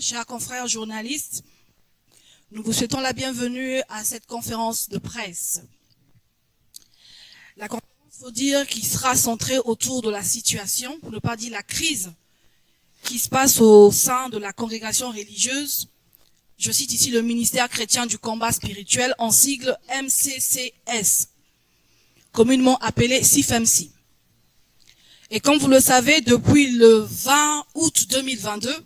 chers confrères journalistes. Nous vous souhaitons la bienvenue à cette conférence de presse. La conférence, il faut dire, qui sera centrée autour de la situation, pour ne pas dire la crise, qui se passe au sein de la congrégation religieuse. Je cite ici le ministère chrétien du combat spirituel, en sigle MCCS, communément appelé CIFMC. Et comme vous le savez, depuis le 20 août 2022,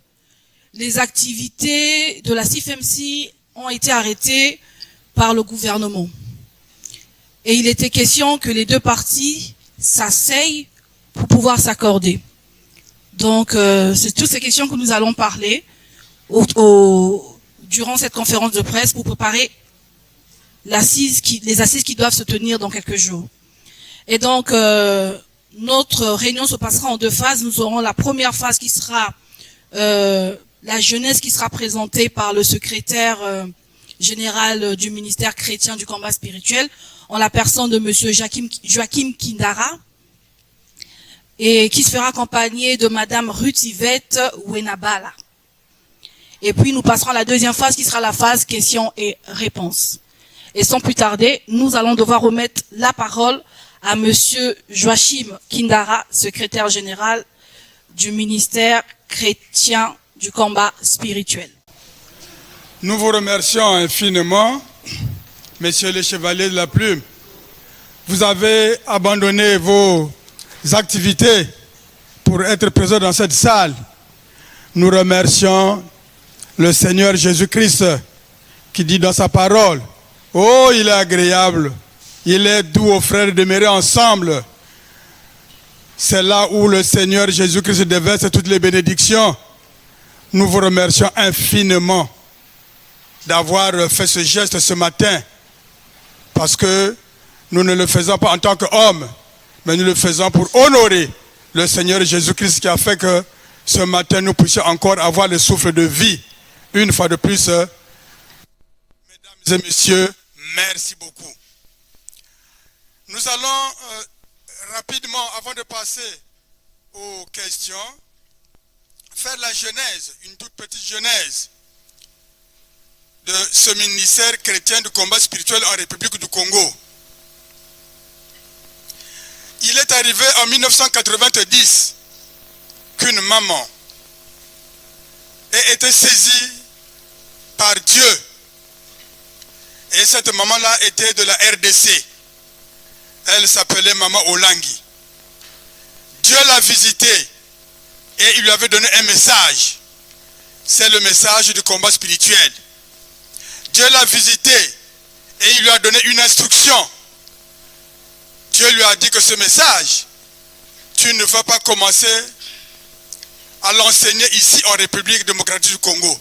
les activités de la CIFMC ont été arrêtées par le gouvernement. Et il était question que les deux parties s'asseyent pour pouvoir s'accorder. Donc, c'est toutes ces questions que nous allons parler durant cette conférence de presse pour préparer les assises qui doivent se tenir dans quelques jours. Et donc, notre réunion se passera en deux phases. Nous aurons la première phase qui sera la jeunesse qui sera présentée par le secrétaire général du ministère chrétien du combat spirituel, en la personne de monsieur Joachim Kindara, et qui se fera accompagner de madame Ruth Yvette Wenabala. Et puis nous passerons à la deuxième phase qui sera la phase questions et réponses. Et sans plus tarder, nous allons devoir remettre la parole à monsieur Joachim Kindara, secrétaire général du ministère chrétien du combat spirituel. Nous vous remercions infiniment, messieurs les chevaliers de la plume. Vous avez abandonné vos activités pour être présents dans cette salle. Nous remercions le Seigneur Jésus-Christ qui dit dans sa parole, « Oh, il est agréable, il est doux aux frères de demeurer ensemble. » C'est là où le Seigneur Jésus-Christ déverse toutes les bénédictions. Nous vous remercions infiniment d'avoir fait ce geste ce matin, parce que nous ne le faisons pas en tant qu'hommes, mais nous le faisons pour honorer le Seigneur Jésus-Christ qui a fait que ce matin nous puissions encore avoir le souffle de vie. Une fois de plus, mesdames et messieurs, merci beaucoup. Nous allons rapidement, avant de passer aux questions, faire la genèse, une toute petite genèse de ce ministère chrétien du combat spirituel en République du Congo. Il est arrivé en 1990 qu'une maman ait été saisie par Dieu. Et cette maman-là était de la RDC. Elle s'appelait Maman Olangi. Dieu l'a visitée et il lui avait donné un message. C'est le message du combat spirituel. Dieu l'a visitée et il lui a donné une instruction. Dieu lui a dit que ce message, tu ne vas pas commencer à l'enseigner ici en République démocratique du Congo,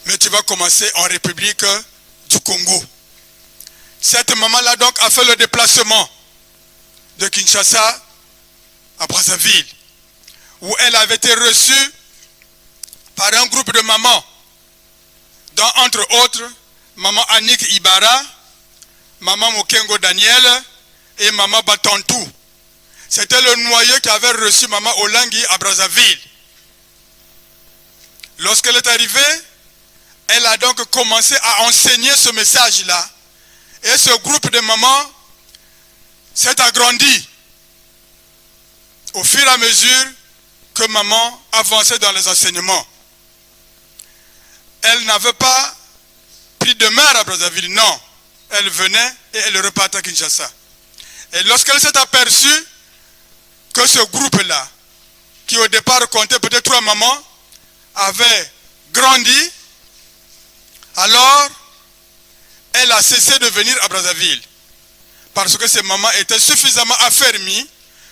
mais tu vas commencer en République du Congo. Cette maman-là donc a fait le déplacement de Kinshasa à Brazzaville, où elle avait été reçue par un groupe de mamans, dont entre autres maman Annick Ibara, maman Mokengo Daniel et maman Batantou. C'était le noyau qui avait reçu maman Olangi à Brazzaville. Lorsqu'elle est arrivée, elle a donc commencé à enseigner ce message-là. Et ce groupe de mamans s'est agrandi au fur et à mesure que maman avançait dans les enseignements. Elle n'avait pas pris de mer à Brazzaville, non. Elle venait et elle repartait à Kinshasa. Et lorsqu'elle s'est aperçue que ce groupe-là, qui au départ comptait peut-être 3 mamans, avait grandi, alors elle a cessé de venir à Brazzaville. Parce que ces mamans étaient suffisamment affermies,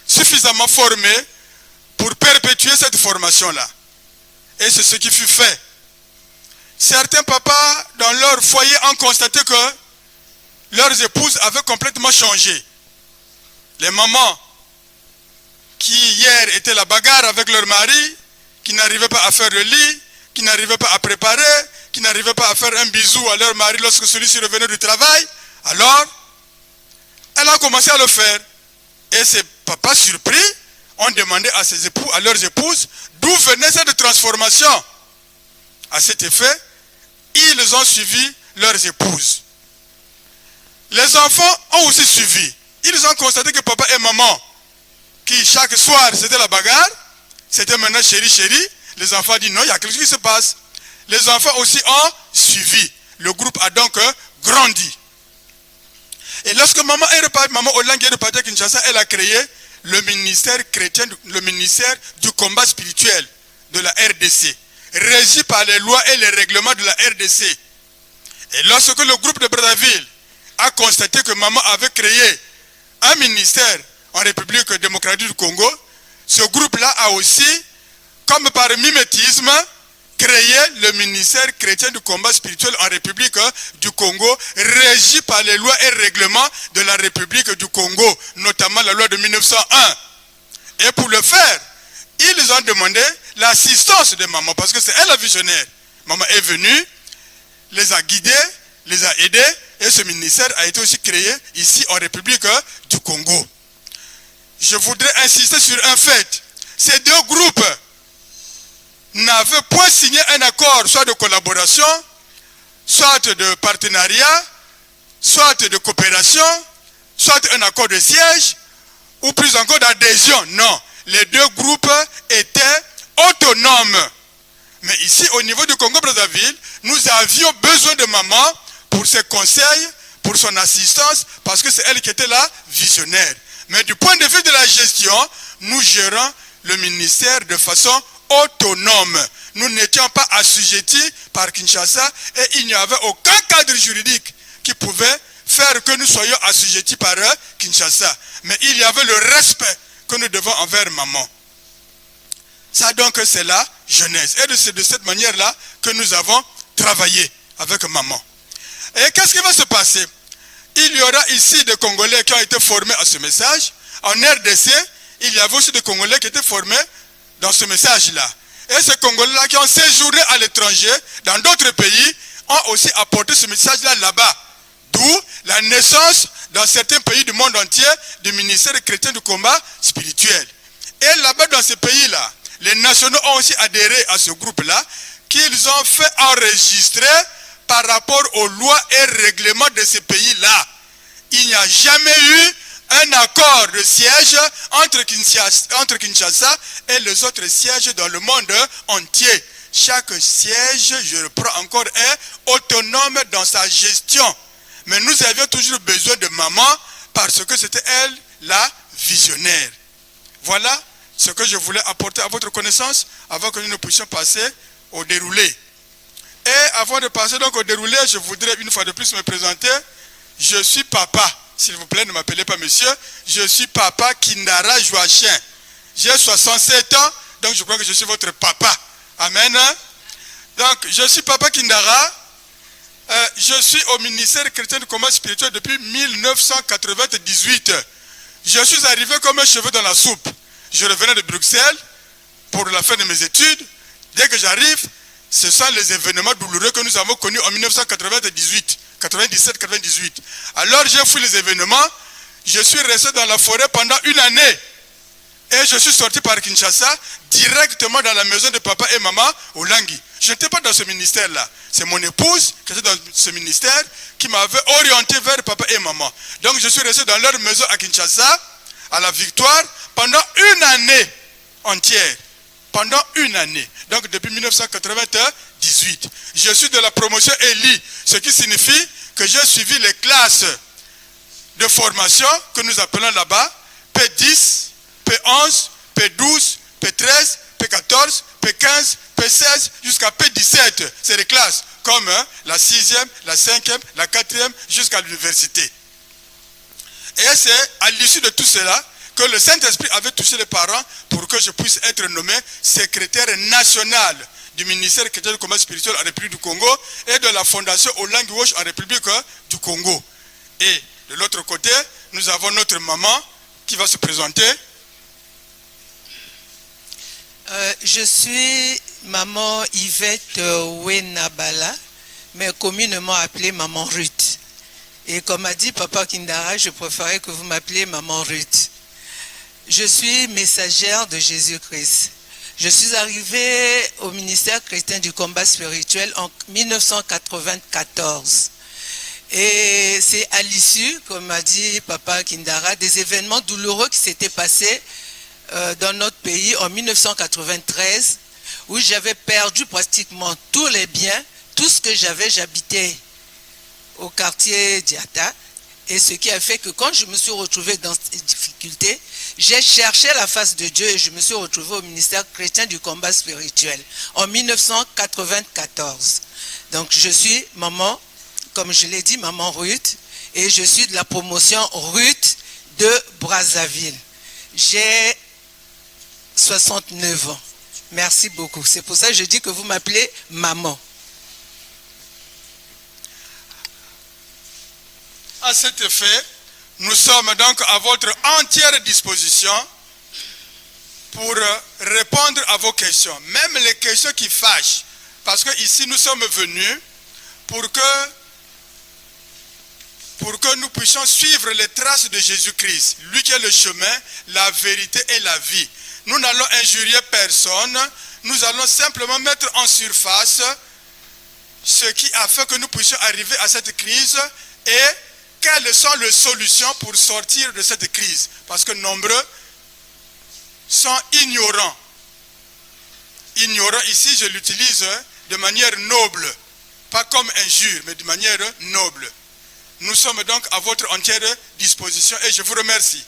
suffisamment formées pour perpétuer cette formation-là. Et c'est ce qui fut fait. Certains papas, dans leur foyer, ont constaté que leurs épouses avaient complètement changé. Les mamans qui hier étaient la bagarre avec leur mari, qui n'arrivaient pas à faire le lit, qui n'arrivaient pas à préparer, qui n'arrivaient pas à faire un bisou à leur mari lorsque celui-ci revenait du travail, alors elle a commencé à le faire. Et ces papas surpris ont demandé à leurs épouses d'où venait cette transformation. À cet effet, ils ont suivi leurs épouses. Les enfants ont aussi suivi. Ils ont constaté que papa et maman, qui chaque soir c'était la bagarre, c'était maintenant chéri, chéri, les enfants ont dit non, il y a quelque chose qui se passe. Les enfants aussi ont suivi. Le groupe a donc grandi. Et lorsque maman est repartie, maman Olangue est repartie à Kinshasa, elle a créé le ministère chrétien, le ministère du combat spirituel de la RDC, régi par les lois et les règlements de la RDC. Et lorsque le groupe de Brazzaville a constaté que maman avait créé un ministère en République démocratique du Congo, ce groupe-là a aussi, comme par mimétisme, créé le ministère chrétien du combat spirituel en République du Congo, régi par les lois et règlements de la République du Congo, notamment la loi de 1901. Et pour le faire, ils ont demandé l'assistance de maman, parce que c'est elle la visionnaire. Maman est venue, les a guidés, les a aidés, et ce ministère a été aussi créé ici en République du Congo. Je voudrais insister sur un fait. Ces deux groupes n'avaient point signé un accord, soit de collaboration, soit de partenariat, soit de coopération, soit un accord de siège, ou plus encore d'adhésion. Non, les deux groupes étaient autonomes. Mais ici, au niveau du Congo-Brazzaville, nous avions besoin de maman pour ses conseils, pour son assistance, parce que c'est elle qui était la visionnaire. Mais du point de vue de la gestion, nous gérons le ministère de façon autonome. Nous n'étions pas assujettis par Kinshasa et il n'y avait aucun cadre juridique qui pouvait faire que nous soyons assujettis par Kinshasa. Mais il y avait le respect que nous devons envers maman. Ça donc c'est la jeunesse. Et c'est de cette manière-là que nous avons travaillé avec maman. Et qu'est-ce qui va se passer? Il y aura ici des Congolais qui ont été formés à ce message. En RDC, il y avait aussi des Congolais qui étaient formés dans ce message-là. Et ces Congolais-là qui ont séjourné à l'étranger, dans d'autres pays, ont aussi apporté ce message-là là-bas. D'où la naissance, dans certains pays du monde entier, du ministère chrétien du combat spirituel. Et là-bas, dans ces pays-là, les nationaux ont aussi adhéré à ce groupe-là, qu'ils ont fait enregistrer par rapport aux lois et règlements de ces pays-là. Il n'y a jamais eu un accord de siège entre Kinshasa et les autres sièges dans le monde entier. Chaque siège, je reprends encore, est autonome dans sa gestion. Mais nous avions toujours besoin de maman parce que c'était elle la visionnaire. Voilà ce que je voulais apporter à votre connaissance avant que nous ne puissions passer au déroulé. Et avant de passer donc au déroulé, je voudrais une fois de plus me présenter. Je suis papa. S'il vous plaît, ne m'appelez pas monsieur. Je suis papa Kindara Joachim. J'ai 67 ans, donc je crois que je suis votre papa. Amen. Donc, je suis papa Kindara. Je suis au ministère chrétien du combat spirituel depuis 1998. Je suis arrivé comme un cheveu dans la soupe. Je revenais de Bruxelles pour la fin de mes études. Dès que j'arrive, ce sont les événements douloureux que nous avons connus en 1998, 97-98. Alors j'ai fui les événements, je suis resté dans la forêt pendant une année. Et je suis sorti par Kinshasa, directement dans la maison de papa et maman au Langui. Je n'étais pas dans ce ministère-là. C'est mon épouse qui était dans ce ministère qui m'avait orienté vers papa et maman. Donc je suis resté dans leur maison à Kinshasa, à la Victoire, pendant une année entière. Pendant une année. Donc depuis 1998. Je suis de la promotion ELI, ce qui signifie que j'ai suivi les classes de formation que nous appelons là-bas P10, P11, P12, P13, P14, P15, P16 jusqu'à P17. C'est les classes comme la 6e, la 5e, la 4e jusqu'à l'université. Et c'est à l'issue de tout cela que le Saint-Esprit avait touché les parents pour que je puisse être nommé secrétaire national du ministère chrétien du combat spirituel en République du Congo et de la fondation Olangue Wash en République du Congo. Et de l'autre côté, nous avons notre maman qui va se présenter. Je suis maman Yvette Wenabala, mais communément appelée maman Ruth. Et comme a dit papa Kindara, je préférais que vous m'appeliez maman Ruth. Je suis messagère de Jésus-Christ. Je suis arrivé au ministère chrétien du combat spirituel en 1994. Et c'est à l'issue, comme a dit Papa Kindara, des événements douloureux qui s'étaient passés dans notre pays en 1993, où j'avais perdu pratiquement tous les biens, tout ce que j'avais. J'habitais au quartier Diata, et ce qui a fait que quand je me suis retrouvé dans ces difficultés, j'ai cherché la face de Dieu et je me suis retrouvé au ministère chrétien du combat spirituel en 1994. Donc je suis maman, comme je l'ai dit, maman Ruth, et je suis de la promotion Ruth de Brazzaville. J'ai 69 ans. Merci beaucoup. C'est pour ça que je dis que vous m'appelez maman. À cet effet, nous sommes donc à votre entière disposition pour répondre à vos questions, même les questions qui fâchent, parce que ici nous sommes venus pour que nous puissions suivre les traces de Jésus-Christ, lui qui est le chemin, la vérité et la vie. Nous n'allons injurier personne, nous allons simplement mettre en surface ce qui a fait que nous puissions arriver à cette crise et quelles sont les solutions pour sortir de cette crise. Parce que nombreux sont ignorants. Ignorant ici, je l'utilise de manière noble, pas comme injure, mais de manière noble. Nous sommes donc à votre entière disposition et je vous remercie.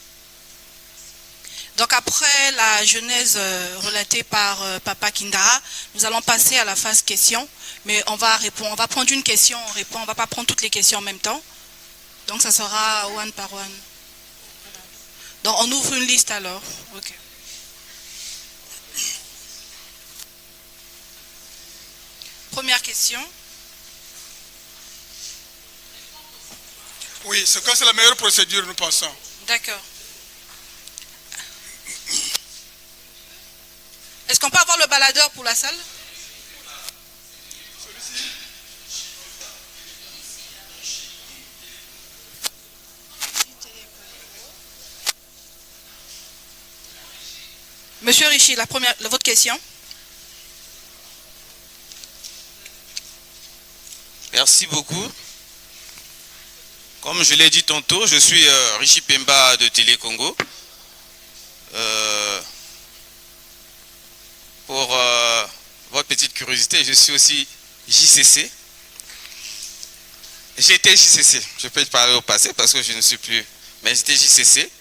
Donc après la genèse relatée par Papa Kindara, nous allons passer à la phase question, mais on va répondre, on va prendre une question, on répond, on ne va pas prendre toutes les questions en même temps. Donc ça sera one par one. Donc on ouvre une liste alors. Ok. Première question. Oui, c'est que c'est la meilleure procédure, nous pensons. D'accord. Est-ce qu'on peut avoir le baladeur pour la salle? Monsieur Richie, votre question. Merci beaucoup. Comme je l'ai dit tantôt, je suis Richie Pemba de Télé Congo. Pour votre petite curiosité, je suis aussi JCC. J'étais JCC, je peux te parler au passé parce que je ne suis plus. Mais j'étais JCC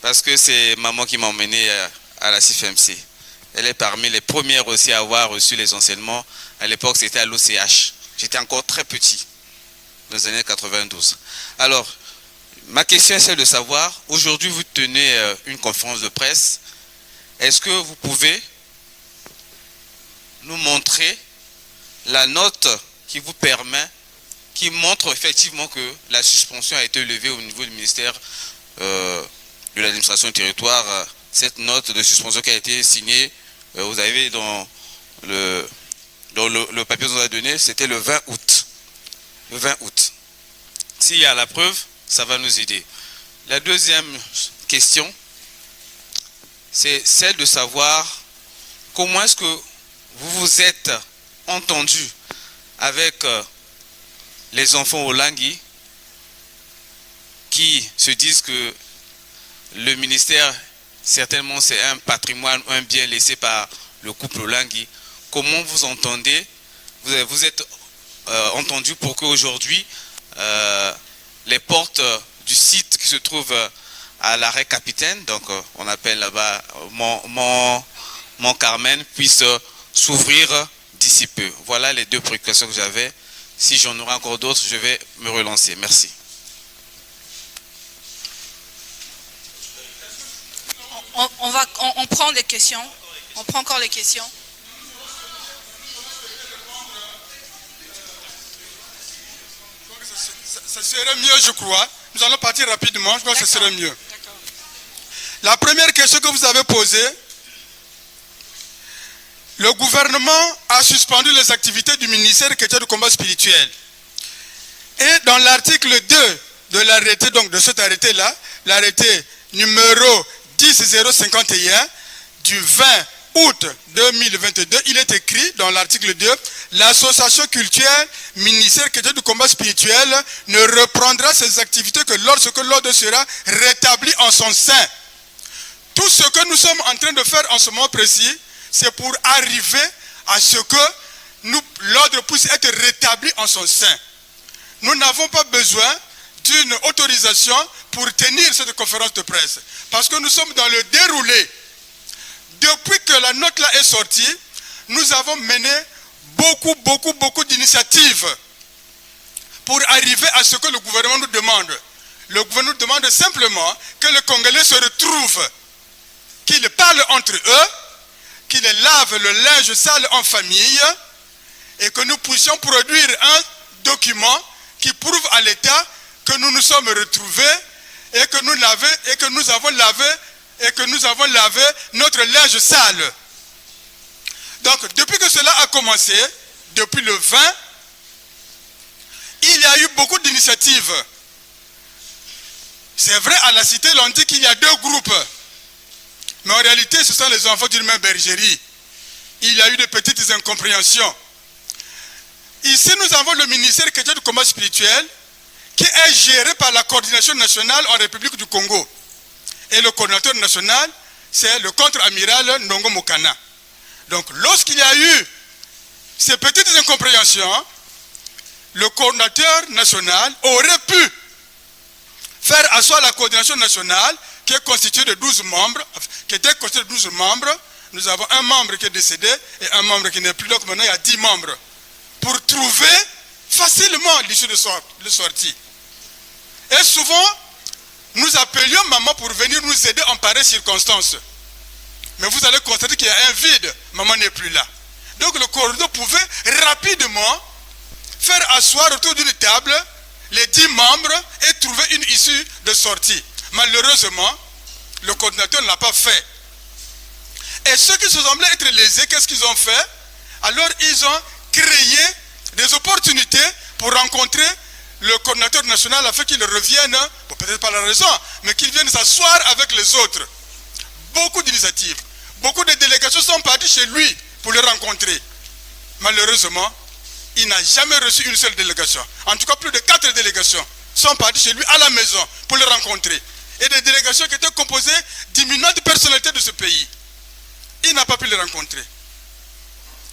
parce que c'est maman qui m'a emmené à la CIFMC. Elle est parmi les premières aussi à avoir reçu les enseignements. À l'époque, c'était à l'OCH. J'étais encore très petit, dans les années 92. Alors, ma question est celle de savoir, aujourd'hui vous tenez une conférence de presse. Est-ce que vous pouvez nous montrer la note qui vous permet, qui montre effectivement que la suspension a été levée au niveau du ministère de l'administration du territoire, cette note de suspension qui a été signée, vous avez dans le papier que vous avez donné, c'était le 20 août. Le 20 août. S'il y a la preuve, ça va nous aider. La deuxième question, c'est celle de savoir comment est-ce que vous vous êtes entendu avec les enfants au Langui qui se disent que le ministère, certainement c'est un patrimoine, un bien laissé par le couple Langui. Comment vous entendez, vous êtes entendu pour qu'aujourd'hui les portes du site qui se trouve à l'arrêt Capitaine, donc on appelle là-bas Mont Carmen, puissent s'ouvrir d'ici peu. Voilà les deux préoccupations que j'avais. Si j'en aurai encore d'autres, je vais me relancer. Merci. On prend les questions. On prend encore les questions. Ça serait mieux, je crois. Nous allons partir rapidement. Je crois que ce serait mieux. La première question que vous avez posée, le gouvernement a suspendu les activités du ministère chrétien du combat spirituel. Et dans l'article 2 de l'arrêté, donc de cet arrêté-là, l'arrêté numéro 10051 du 20 août 2022, il est écrit dans l'article 2, l'association culturelle ministère chrétien du combat spirituel ne reprendra ses activités que lorsque l'ordre sera rétabli en son sein. Tout ce que nous sommes en train de faire en ce moment précis, c'est pour arriver à ce que l'ordre puisse être rétabli en son sein. Nous n'avons pas besoin d'une autorisation pour tenir cette conférence de presse. Parce que nous sommes dans le déroulé. Depuis que la note là est sortie, nous avons mené beaucoup d'initiatives pour arriver à ce que le gouvernement nous demande. Le gouvernement nous demande simplement que les Congolais se retrouvent, qu'ils parlent entre eux, qu'ils lavent le linge sale en famille et que nous puissions produire un document qui prouve à l'État que nous nous sommes retrouvés et que nous avons lavé notre linge sale. Donc, depuis que cela a commencé, depuis le 20, il y a eu beaucoup d'initiatives. C'est vrai, à la cité, l'on dit qu'il y a 2 groupes. Mais en réalité, ce sont les enfants d'une même bergerie. Il y a eu de petites incompréhensions. Ici, nous avons le ministère chrétien du combat spirituel qui est géré par la coordination nationale en République du Congo. Et le coordinateur national, c'est le contre-amiral Ndongo Mokana. Donc, lorsqu'il y a eu ces petites incompréhensions, le coordinateur national aurait pu faire asseoir la coordination nationale qui est constituée de 12 membres, Nous avons un membre qui est décédé et un membre qui n'est plus là. Maintenant, il y a 10 membres. Pour trouver facilement l'issue de sortie. Et souvent, nous appelions maman pour venir nous aider en pareille circonstance. Mais vous allez constater qu'il y a un vide. Maman n'est plus là. Donc le coordinateur pouvait rapidement faire asseoir autour d'une table les 10 membres et trouver une issue de sortie. Malheureusement, le coordinateur ne l'a pas fait. Et ceux qui se semblaient être lésés, qu'est-ce qu'ils ont fait? Alors ils ont créé des opportunités pour rencontrer le coordinateur national afin qu'il revienne, bon, peut-être pas la raison, mais qu'il vienne s'asseoir avec les autres. Beaucoup d'initiatives. Beaucoup de délégations sont parties chez lui pour le rencontrer. Malheureusement, il n'a jamais reçu une seule délégation. En tout cas, plus de 4 délégations sont parties chez lui à la maison pour le rencontrer. Et des délégations qui étaient composées d'imminentes personnalités de ce pays. Il n'a pas pu les rencontrer.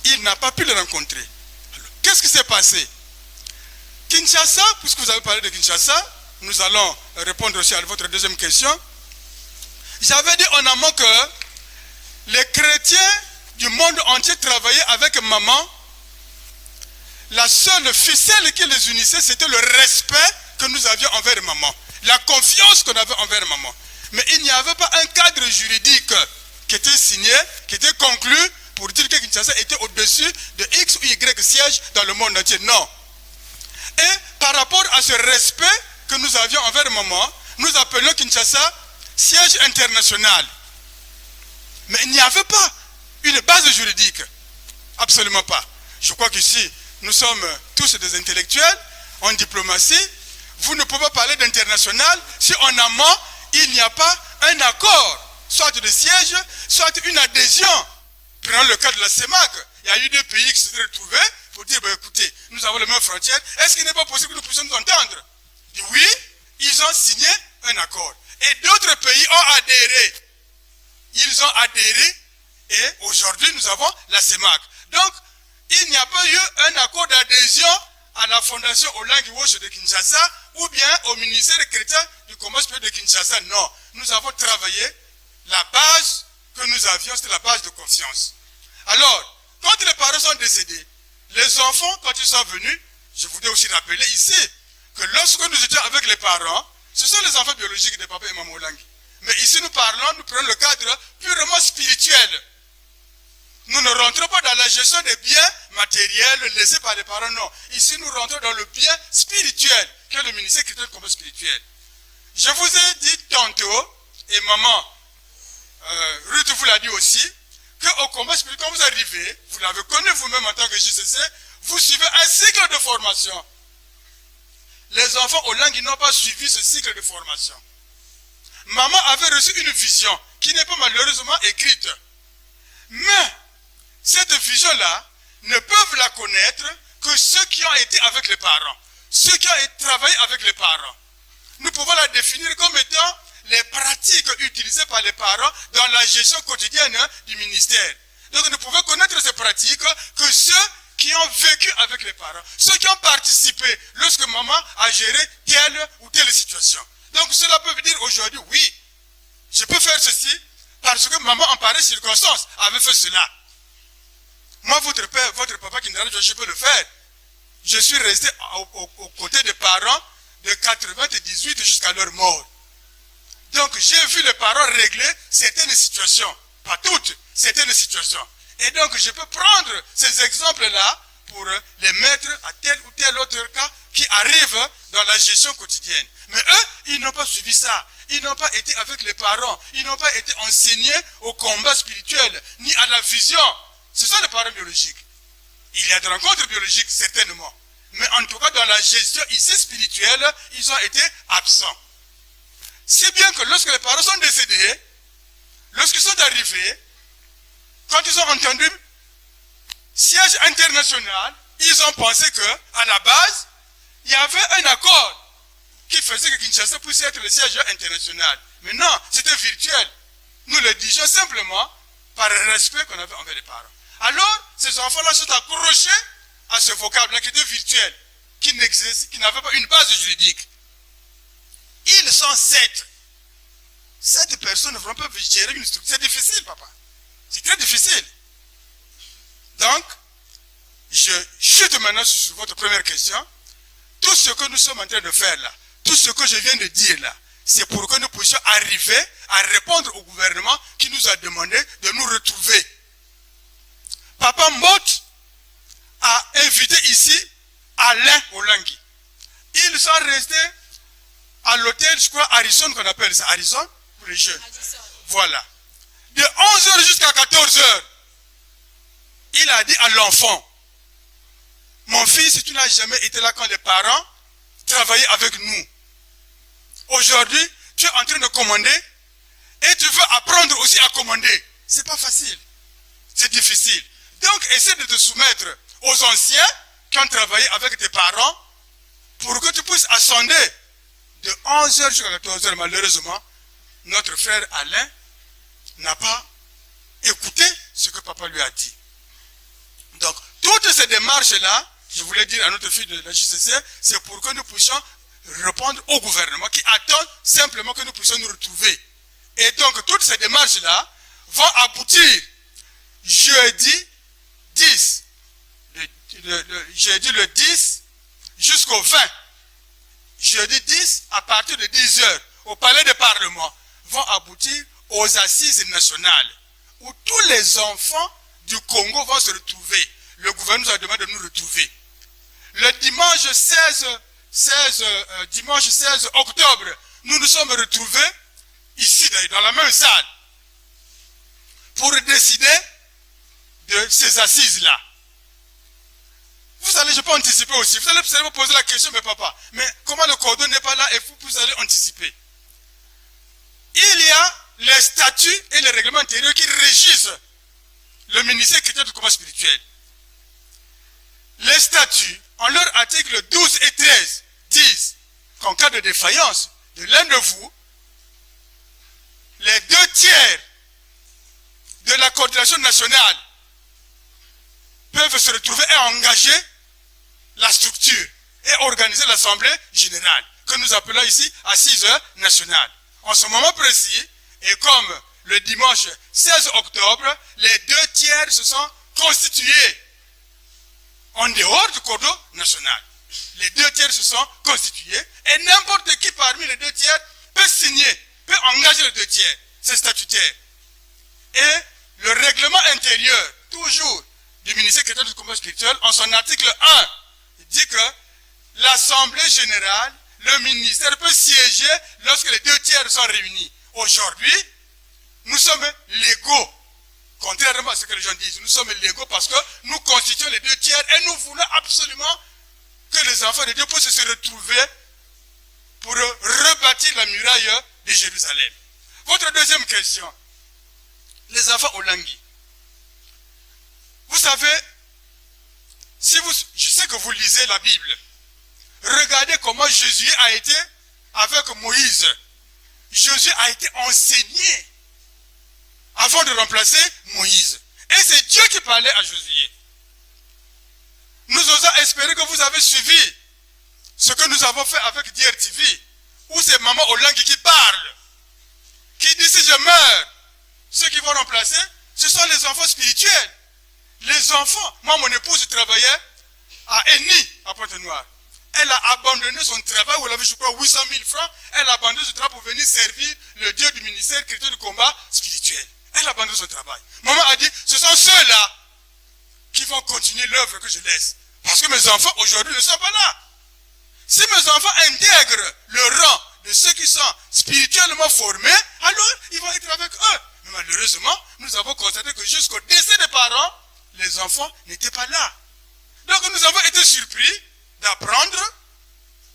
Il n'a pas pu les rencontrer. Qu'est-ce qui s'est passé? Kinshasa, puisque vous avez parlé de Kinshasa, nous allons répondre aussi à votre deuxième question. J'avais dit en amont que les chrétiens du monde entier travaillaient avec maman. La seule ficelle qui les unissait, c'était le respect que nous avions envers maman. La confiance qu'on avait envers maman. Mais il n'y avait pas un cadre juridique qui était signé, qui était conclu pour dire que Kinshasa était au-dessus de X ou Y sièges dans le monde entier. Non. Et par rapport à ce respect que nous avions envers maman, nous appelons Kinshasa siège international. Mais il n'y avait pas une base juridique. Absolument pas. Je crois qu'ici, nous sommes tous des intellectuels en diplomatie. Vous ne pouvez pas parler d'international si en amont, il n'y a pas un accord, soit de siège, soit une adhésion. Prenons le cas de la CEMAC. Il y a eu 2 pays qui se sont retrouvés pour dire, écoutez, nous avons les mêmes frontières. Est-ce qu'il n'est pas possible que nous puissions nous entendre? Oui, ils ont signé un accord. Et d'autres pays ont adhéré. Ils ont adhéré et aujourd'hui nous avons la CEMAC. Donc, il n'y a pas eu un accord d'adhésion à la fondation Olangi Wosh de Kinshasa ou bien au ministère chrétien du commerce spirituel de Kinshasa. Non, nous avons travaillé. La base que nous avions, c'était la base de confiance. Alors, quand les parents sont décédés, les enfants, quand ils sont venus, je voudrais aussi rappeler ici que lorsque nous étions avec les parents, ce sont les enfants biologiques de papa et maman Olangi. Mais ici nous prenons le cadre purement spirituel. Nous ne rentrons pas dans la gestion des biens matériels laissés par les parents, non. Ici nous rentrons dans le bien spirituel, qui est le ministère chrétien comme spirituel. Je vous ai dit tantôt, et maman, Ruth vous l'a dit aussi, qu'au combat spirituel, quand vous arrivez, vous l'avez connu vous-même en tant que JCC, vous suivez un cycle de formation. Les enfants au Olangi n'ont pas suivi ce cycle de formation. Maman avait reçu une vision qui n'est pas malheureusement écrite. Mais cette vision-là ne peuvent la connaître que ceux qui ont été avec les parents, ceux qui ont travaillé avec les parents. Nous pouvons la définir comme étant les pratiques utilisées par les parents dans la gestion quotidienne du ministère. Donc nous pouvons connaître ces pratiques que ceux qui ont vécu avec les parents, ceux qui ont participé lorsque maman a géré telle ou telle situation. Donc cela peut dire aujourd'hui, oui, je peux faire ceci parce que maman en pareille circonstance avait fait cela. Moi, votre père, votre papa qui n'a je peux le faire. Je suis resté aux côtés des parents de 98 jusqu'à leur mort. Donc j'ai vu les parents régler certaines situations, pas toutes, certaines situations. Et donc je peux prendre ces exemples-là pour les mettre à tel ou tel autre cas qui arrive dans la gestion quotidienne. Mais eux, ils n'ont pas suivi ça. Ils n'ont pas été avec les parents. Ils n'ont pas été enseignés au combat spirituel, ni à la vision. Ce sont les parents biologiques. Il y a des rencontres biologiques, certainement. Mais en tout cas, dans la gestion ici spirituelle, ils ont été absents. Si bien que lorsque les parents sont décédés, lorsqu'ils sont arrivés, quand ils ont entendu siège international, ils ont pensé que, à la base, il y avait un accord qui faisait que Kinshasa puisse être le siège international. Mais non, c'était virtuel. Nous le disions simplement par le respect qu'on avait envers les parents. Alors, ces enfants-là sont accrochés à ce vocable-là qui était virtuel, qui n'existe, qui n'avait pas une base juridique. Ils sont 7. 7 personnes ne vont pas gérer une structure. C'est difficile, papa. C'est très difficile. Donc, je chute maintenant sur votre première question. Tout ce que nous sommes en train de faire là, tout ce que je viens de dire là, c'est pour que nous puissions arriver à répondre au gouvernement qui nous a demandé de nous retrouver. Papa Mbot a invité ici Alain Olangui. Ils sont restés à l'hôtel, je crois, Harrison, qu'on appelle ça. Harrison, pour les jeunes. Voilà. De 11h jusqu'à 14h, il a dit à l'enfant, mon fils, tu n'as jamais été là quand les parents travaillaient avec nous. Aujourd'hui, tu es en train de commander et tu veux apprendre aussi à commander. C'est pas facile. C'est difficile. Donc, essaie de te soumettre aux anciens qui ont travaillé avec tes parents pour que tu puisses assonder de 11h jusqu'à 14h. Malheureusement, notre frère Alain n'a pas écouté ce que papa lui a dit. Donc, toutes ces démarches-là, je voulais dire à notre fille de la JCC, c'est pour que nous puissions répondre au gouvernement qui attend simplement que nous puissions nous retrouver. Et donc, toutes ces démarches-là vont aboutir jeudi 10, jeudi le 10 jusqu'au 20. Jeudi 10, à partir de 10h, au palais des parlements, vont aboutir aux assises nationales, où tous les enfants du Congo vont se retrouver. Le gouvernement nous a demandé de nous retrouver. Le dimanche 16 octobre, nous nous sommes retrouvés ici, dans la même salle, pour décider de ces assises-là. Vous allez, je peux anticiper aussi. Vous allez me poser la question, mais papa, mais comment le cordon n'est pas là et vous allez anticiper? Il y a les statuts et les règlements intérieurs qui régissent le ministère chrétien du combat spirituel. Les statuts, en leur article 12 et 13, disent qu'en cas de défaillance de l'un de vous, les 2/3 de la coordination nationale peuvent se retrouver et engager la structure et organiser l'assemblée générale, que nous appelons ici Assises nationales. En ce moment précis, et comme le dimanche 16 octobre, les 2/3 se sont constitués en dehors du cordon national. Les 2/3 se sont constitués et n'importe qui parmi les 2/3 peut signer, peut engager les 2/3. C'est statutaire. Et le règlement intérieur, toujours du ministère chrétien du combat spirituel, en son article 1, dit que l'Assemblée générale, le ministère peut siéger lorsque les 2/3 sont réunis. Aujourd'hui, nous sommes légaux. Contrairement à ce que les gens disent, nous sommes légaux parce que nous constituons les 2/3 et nous voulons absolument que les enfants de Dieu puissent se retrouver pour rebâtir la muraille de Jérusalem. Votre deuxième question, les enfants Olangui. lisez la Bible. Regardez comment Jésus a été avec Moïse. Jésus a été enseigné avant de remplacer Moïse. Et c'est Dieu qui parlait à Josué. Nous osons espérer que vous avez suivi ce que nous avons fait avec DRTV, où c'est Maman Olangi qui parle, qui dit si je meurs, ceux qui vont remplacer, ce sont les enfants spirituels. Les enfants, moi mon épouse travaillait à Eni, à Pointe-Noire. Elle a abandonné son travail, où elle avait je crois 800 000 francs, elle a abandonné son travail pour venir servir le Dieu du ministère chrétien du combat spirituel. Elle a abandonné son travail. Maman a dit, ce sont ceux-là qui vont continuer l'œuvre que je laisse. Parce que mes enfants aujourd'hui ne sont pas là. Si mes enfants intègrent le rang de ceux qui sont spirituellement formés, alors ils vont être avec eux. Mais malheureusement, nous avons constaté que jusqu'au décès des parents, les enfants n'étaient pas là. Donc nous avons été surpris d'apprendre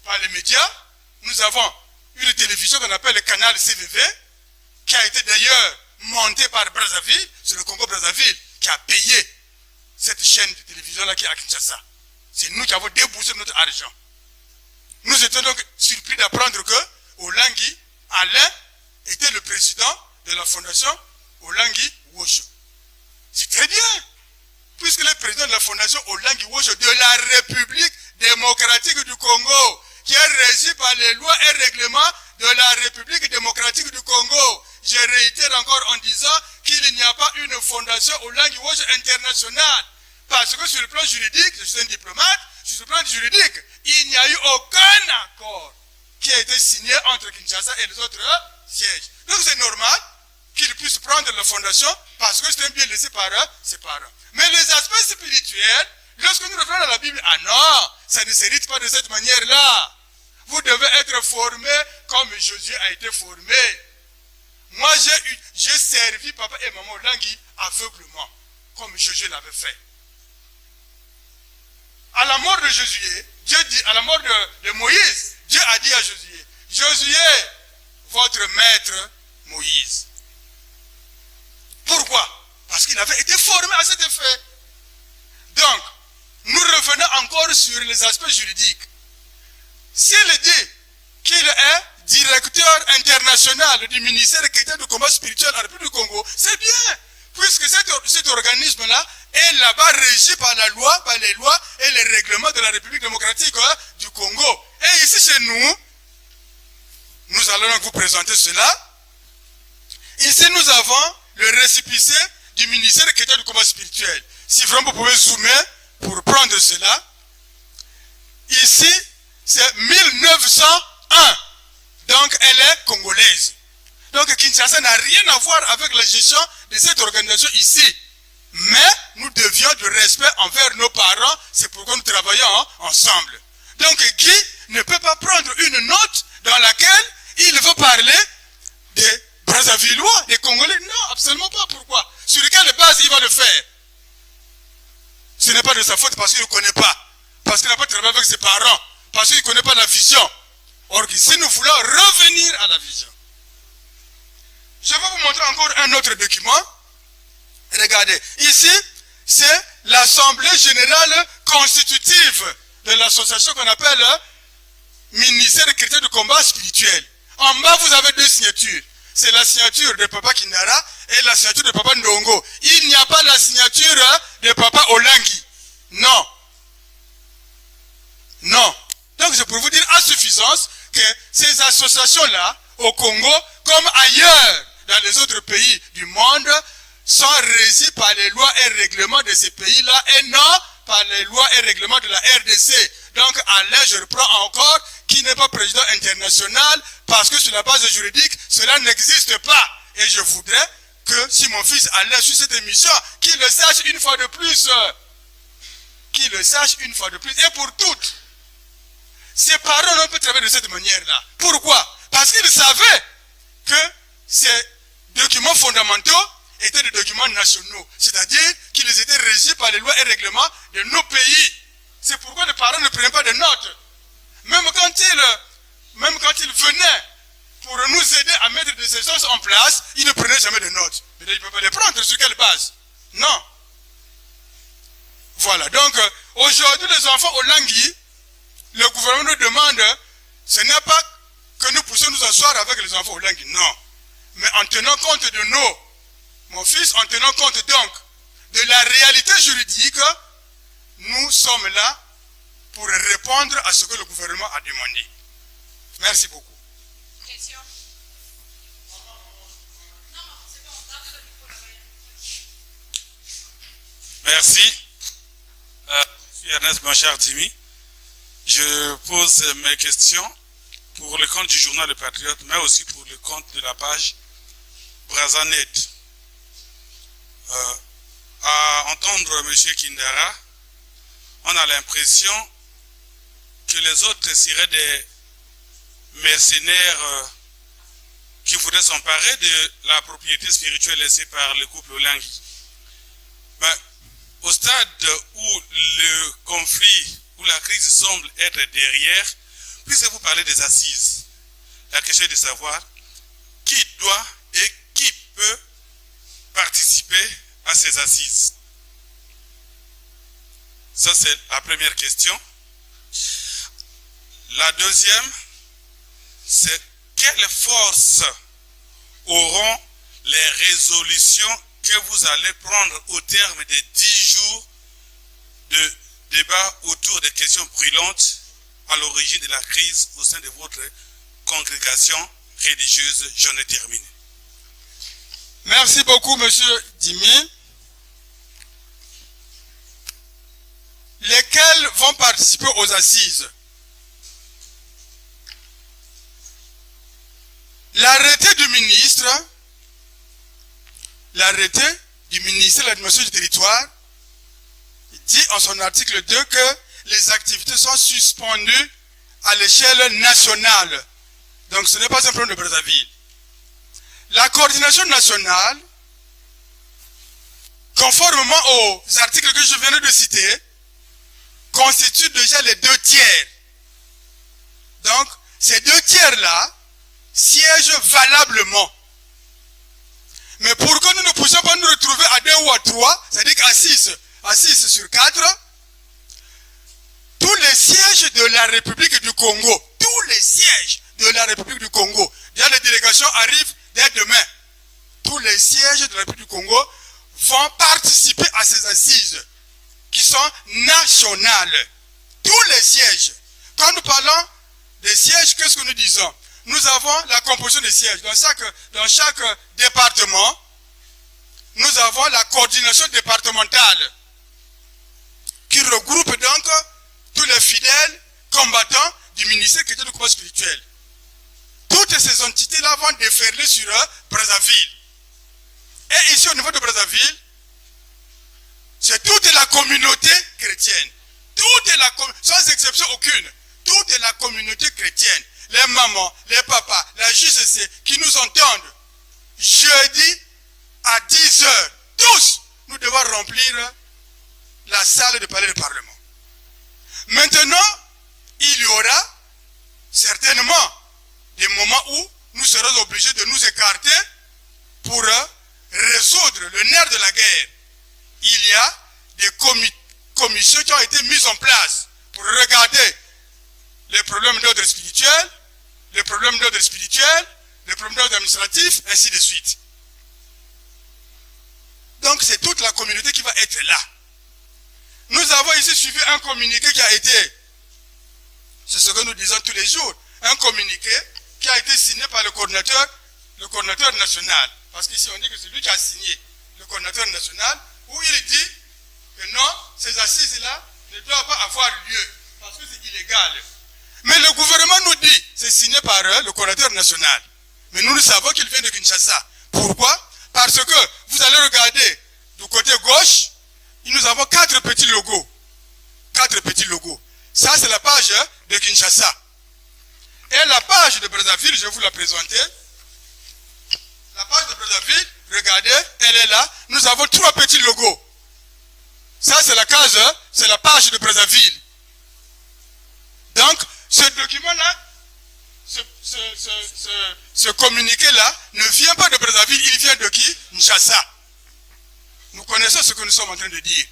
par les médias. Nous avons une télévision qu'on appelle le canal CVV, qui a été d'ailleurs montée par Brazzaville, c'est le Congo-Brazzaville qui a payé cette chaîne de télévision-là qui est à Kinshasa. C'est nous qui avons déboursé notre argent. Nous étions donc surpris d'apprendre que Olangi, Alain, était le président de la fondation Olangi Wosho. C'est très bien, puisque le président de la fondation Olangi Wosho de la République démocratique du Congo, qui est régi par les lois et règlements de la République démocratique du Congo. Je réitère encore en disant qu'il n'y a pas une fondation Olangi Wosho internationale. Parce que sur le plan juridique, je suis un diplomate, sur le plan juridique, il n'y a eu aucun accord qui a été signé entre Kinshasa et les autres sièges. Donc c'est normal qu'ils puissent prendre la fondation parce que c'est un bien laissé par ses parents. Mais les aspects spirituels, lorsque nous revenons à la Bible, ah non, ça ne s'hérite pas de cette manière-là. Vous devez être formé comme Jésus a été formé. Moi, j'ai servi papa et maman Olangi aveuglement, comme Jésus l'avait fait. À la mort de Josué, Dieu dit, à la mort de Moïse, Dieu a dit à Josué, Josué, votre maître Moïse. Pourquoi? Parce qu'il avait été formé à cet effet. Donc, nous revenons encore sur les aspects juridiques. S'il dit qu'il est directeur international du ministère chrétien du combat spirituel à la République du Congo, c'est bien, puisque cet organisme-là est là-bas régi par la loi, par les lois et les règlements de la République démocratique du Congo. Et ici chez nous, nous allons donc vous présenter cela. Ici nous avons le récépissé du ministère chrétien du combat spirituel. Si vraiment vous pouvez zoomer pour prendre cela. Ici, c'est 1901. Donc elle est congolaise. Donc Kinshasa n'a rien à voir avec la gestion de cette organisation ici. Mais nous devions du respect envers nos parents, c'est pourquoi nous travaillons ensemble. Donc Guy ne peut pas prendre une note dans laquelle il veut parler des Brazzavillois, des Congolais. Non, absolument pas. Pourquoi? Sur quelle base il va le faire? Ce n'est pas de sa faute parce qu'il ne connaît pas. Parce qu'il n'a pas travaillé avec ses parents. Parce qu'il ne connaît pas la vision. Or, si nous voulons revenir à la vision, je vais vous montrer encore un autre document. Regardez, ici, c'est l'Assemblée générale constitutive de l'association qu'on appelle Ministère chrétien du combat spirituel. En bas, vous avez deux signatures. C'est la signature de Papa Kindara et la signature de Papa Ndongo. Il n'y a pas la signature de Papa Olangi. Non. Non. Donc, c'est pour vous dire à suffisance que ces associations-là, au Congo, comme ailleurs dans les autres pays du monde, sont régies par les lois et règlements de ces pays-là et non par les lois et règlements de la RDC. Donc Alain, je reprends encore, qui n'est pas président international, parce que sur la base juridique, cela n'existe pas. Et je voudrais que si mon fils Alain suit cette émission, qu'il le sache une fois de plus. Qu'il le sache une fois de plus. Et pour toutes. Ses parents n'ont pas travaillé de cette manière-là. Pourquoi? Parce qu'ils savaient que ces documents fondamentaux étaient des documents nationaux, c'est-à-dire qu'ils étaient régis par les lois et règlements de nos pays. C'est pourquoi les parents ne prenaient pas de notes. Même quand ils venaient pour nous aider à mettre ces choses en place, ils ne prenaient jamais de notes. Mais ils ne peuvent pas les prendre sur quelle base? Non. Voilà, donc Aujourd'hui, les enfants au Langui, le gouvernement nous demande, ce n'est pas que nous puissions nous asseoir avec les enfants au Langui, non. Mais en tenant compte de mon fils, en tenant compte donc de la réalité juridique, nous sommes là pour répondre à ce que le gouvernement a demandé. Merci beaucoup. Question? Merci. Je suis Ernest Blanchard Dimi. Je pose mes questions pour le compte du journal Le Patriote, mais aussi pour le compte de la page Brazanet. À entendre M. Kindara, on a l'impression que les autres seraient des mercenaires qui voudraient s'emparer de la propriété spirituelle laissée par le couple Olangui. Mais au stade où le conflit, où la crise semble être derrière, puisque vous parlez des assises, la question est de savoir qui doit et qui peut participer à ces assises. Ça, c'est la première question. La deuxième, c'est quelle force auront les résolutions que vous allez prendre au terme des 10 jours de débat autour des questions brûlantes à l'origine de la crise au sein de votre congrégation religieuse. J'en ai terminé. Merci beaucoup, monsieur Dimi. Lesquels vont participer aux assises? L'arrêté du ministre de l'administration du territoire dit en son article 2 que les activités sont suspendues à l'échelle nationale. Donc ce n'est pas un problème de Brazzaville. La coordination nationale, conformément aux articles que je viens de citer, constitue déjà les 2 tiers. Donc ces 2 tiers-là siègent valablement. Mais pour que nous ne puissions pas nous retrouver à 2 ou à 3, c'est-à-dire qu'à 6 sur 4, tous les sièges de la République du Congo, déjà les délégations arrivent dès demain, tous les sièges de la République du Congo vont participer à ces assises qui sont nationales. Tous les sièges. Quand nous parlons des sièges, qu'est-ce que nous disons? Nous avons la composition des sièges. Dans chaque département, nous avons la coordination départementale qui regroupe donc tous les fidèles combattants du ministère chrétien du combat spirituel. Toutes ces entités-là vont déferler sur Brazzaville. Et ici, au niveau de Brazzaville, c'est toute la communauté chrétienne. Sans exception aucune. Toute la communauté chrétienne. Les mamans, les papas, la JCC qui nous entendent. Jeudi à 10 h, tous, nous devons remplir la salle du palais du Parlement. Maintenant, il y aura certainement des moments où nous serons obligés de nous écarter pour résoudre le nerf de la guerre. Il y a des commissions qui ont été mises en place pour regarder les problèmes d'ordre spirituel, les problèmes d'ordre administratif, ainsi de suite. Donc c'est toute la communauté qui va être là. Nous avons ici suivi un communiqué qui a été, c'est ce que nous disons tous les jours, un communiqué qui a été signé par le coordinateur national. Parce qu'ici on dit que c'est lui qui a signé, le coordinateur national, où il dit que non, ces assises-là ne doivent pas avoir lieu, parce que c'est illégal. Mais le gouvernement nous dit, c'est signé par le coordinateur national. Mais nous savons qu'il vient de Kinshasa. Pourquoi? Parce que vous allez regarder du côté gauche, nous avons 4 petits logos. 4 petits logos. Ça, c'est la page de Kinshasa. Et la page de Brazzaville, je vais vous la présenter. La page de Brazzaville, regardez, elle est là. Nous avons 3 petits logos. Ça, c'est la case, c'est la page de Brazzaville. Donc, ce document-là, ce communiqué-là, ne vient pas de Brazzaville, il vient de qui? Kinshasa. Nous connaissons ce que nous sommes en train de dire.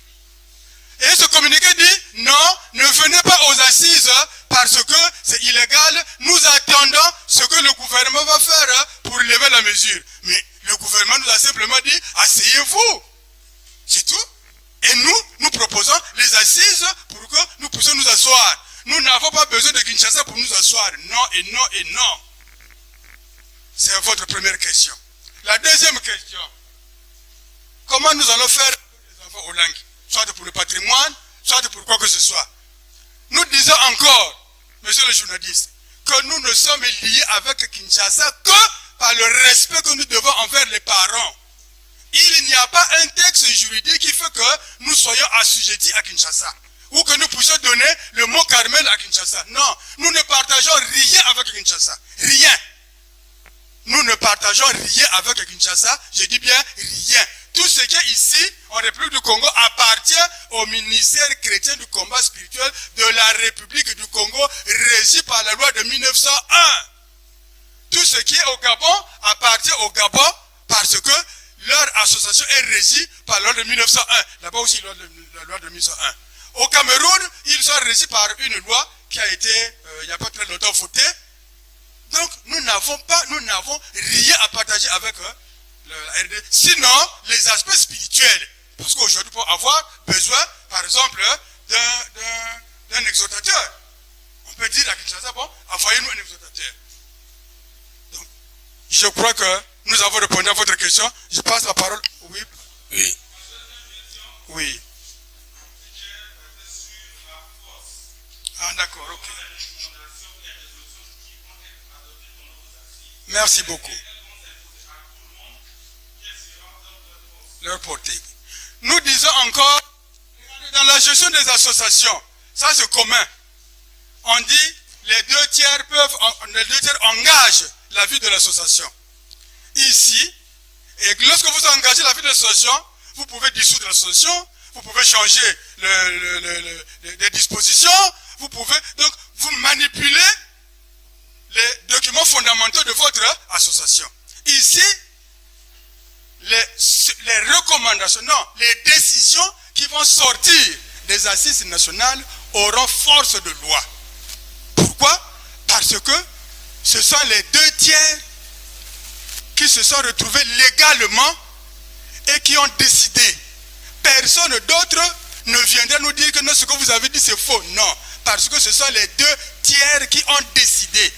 Et ce communiqué dit, non, ne venez pas aux assises parce que c'est illégal. Nous attendons ce que le gouvernement va faire pour lever la mesure. Mais le gouvernement nous a simplement dit, asseyez-vous. C'est tout. Et nous proposons les assises pour que nous puissions nous asseoir. Nous n'avons pas besoin de Kinshasa pour nous asseoir. Non et non et non. C'est votre première question. La deuxième question. Comment nous allons faire les enfants au Langui? Soit pour le patrimoine, soit pour quoi que ce soit. Nous disons encore, monsieur le journaliste, que nous ne sommes liés avec Kinshasa que par le respect que nous devons envers les parents. Il n'y a pas un texte juridique qui fait que nous soyons assujettis à Kinshasa. Ou que nous puissions donner le mot Carmel à Kinshasa. Non, nous ne partageons rien avec Kinshasa. Rien. Nous ne partageons rien avec Kinshasa. Je dis bien rien. Tout ce qui est ici, en République du Congo, appartient au ministère chrétien du combat spirituel de la République du Congo, régi par la loi de 1901. Tout ce qui est au Gabon appartient au Gabon parce que leur association est régie par la loi de 1901. Là-bas aussi, la loi de 1901. Au Cameroun, ils sont régis par une loi qui a été, il n'y a pas très longtemps, votée. Donc, nous n'avons rien à partager avec la RD. Sinon, les aspects spirituels. Parce qu'aujourd'hui, pour avoir besoin, par exemple, d'un exhortateur, on peut dire à Kinshasa, bon, envoyez-nous un exhortateur. Donc, je crois que nous avons répondu à votre question. Je passe la parole. Oui. Oui. Oui. Ah, d'accord, ok. Merci beaucoup. Leur portée. Nous disons encore, dans la gestion des associations, ça c'est commun. On dit, les deux tiers engagent la vie de l'association. Ici, et lorsque vous engagez la vie de l'association, vous pouvez dissoudre l'association, vous pouvez changer les dispositions, vous pouvez, donc, vous manipulez les documents fondamentaux de votre association. Ici, les recommandations, non, les décisions qui vont sortir des assises nationales auront force de loi. Pourquoi? Parce que ce sont les deux tiers qui se sont retrouvés légalement et qui ont décidé. Personne d'autre ne viendra nous dire que non, ce que vous avez dit c'est faux. Non, parce que ce sont les deux tiers qui ont décidé.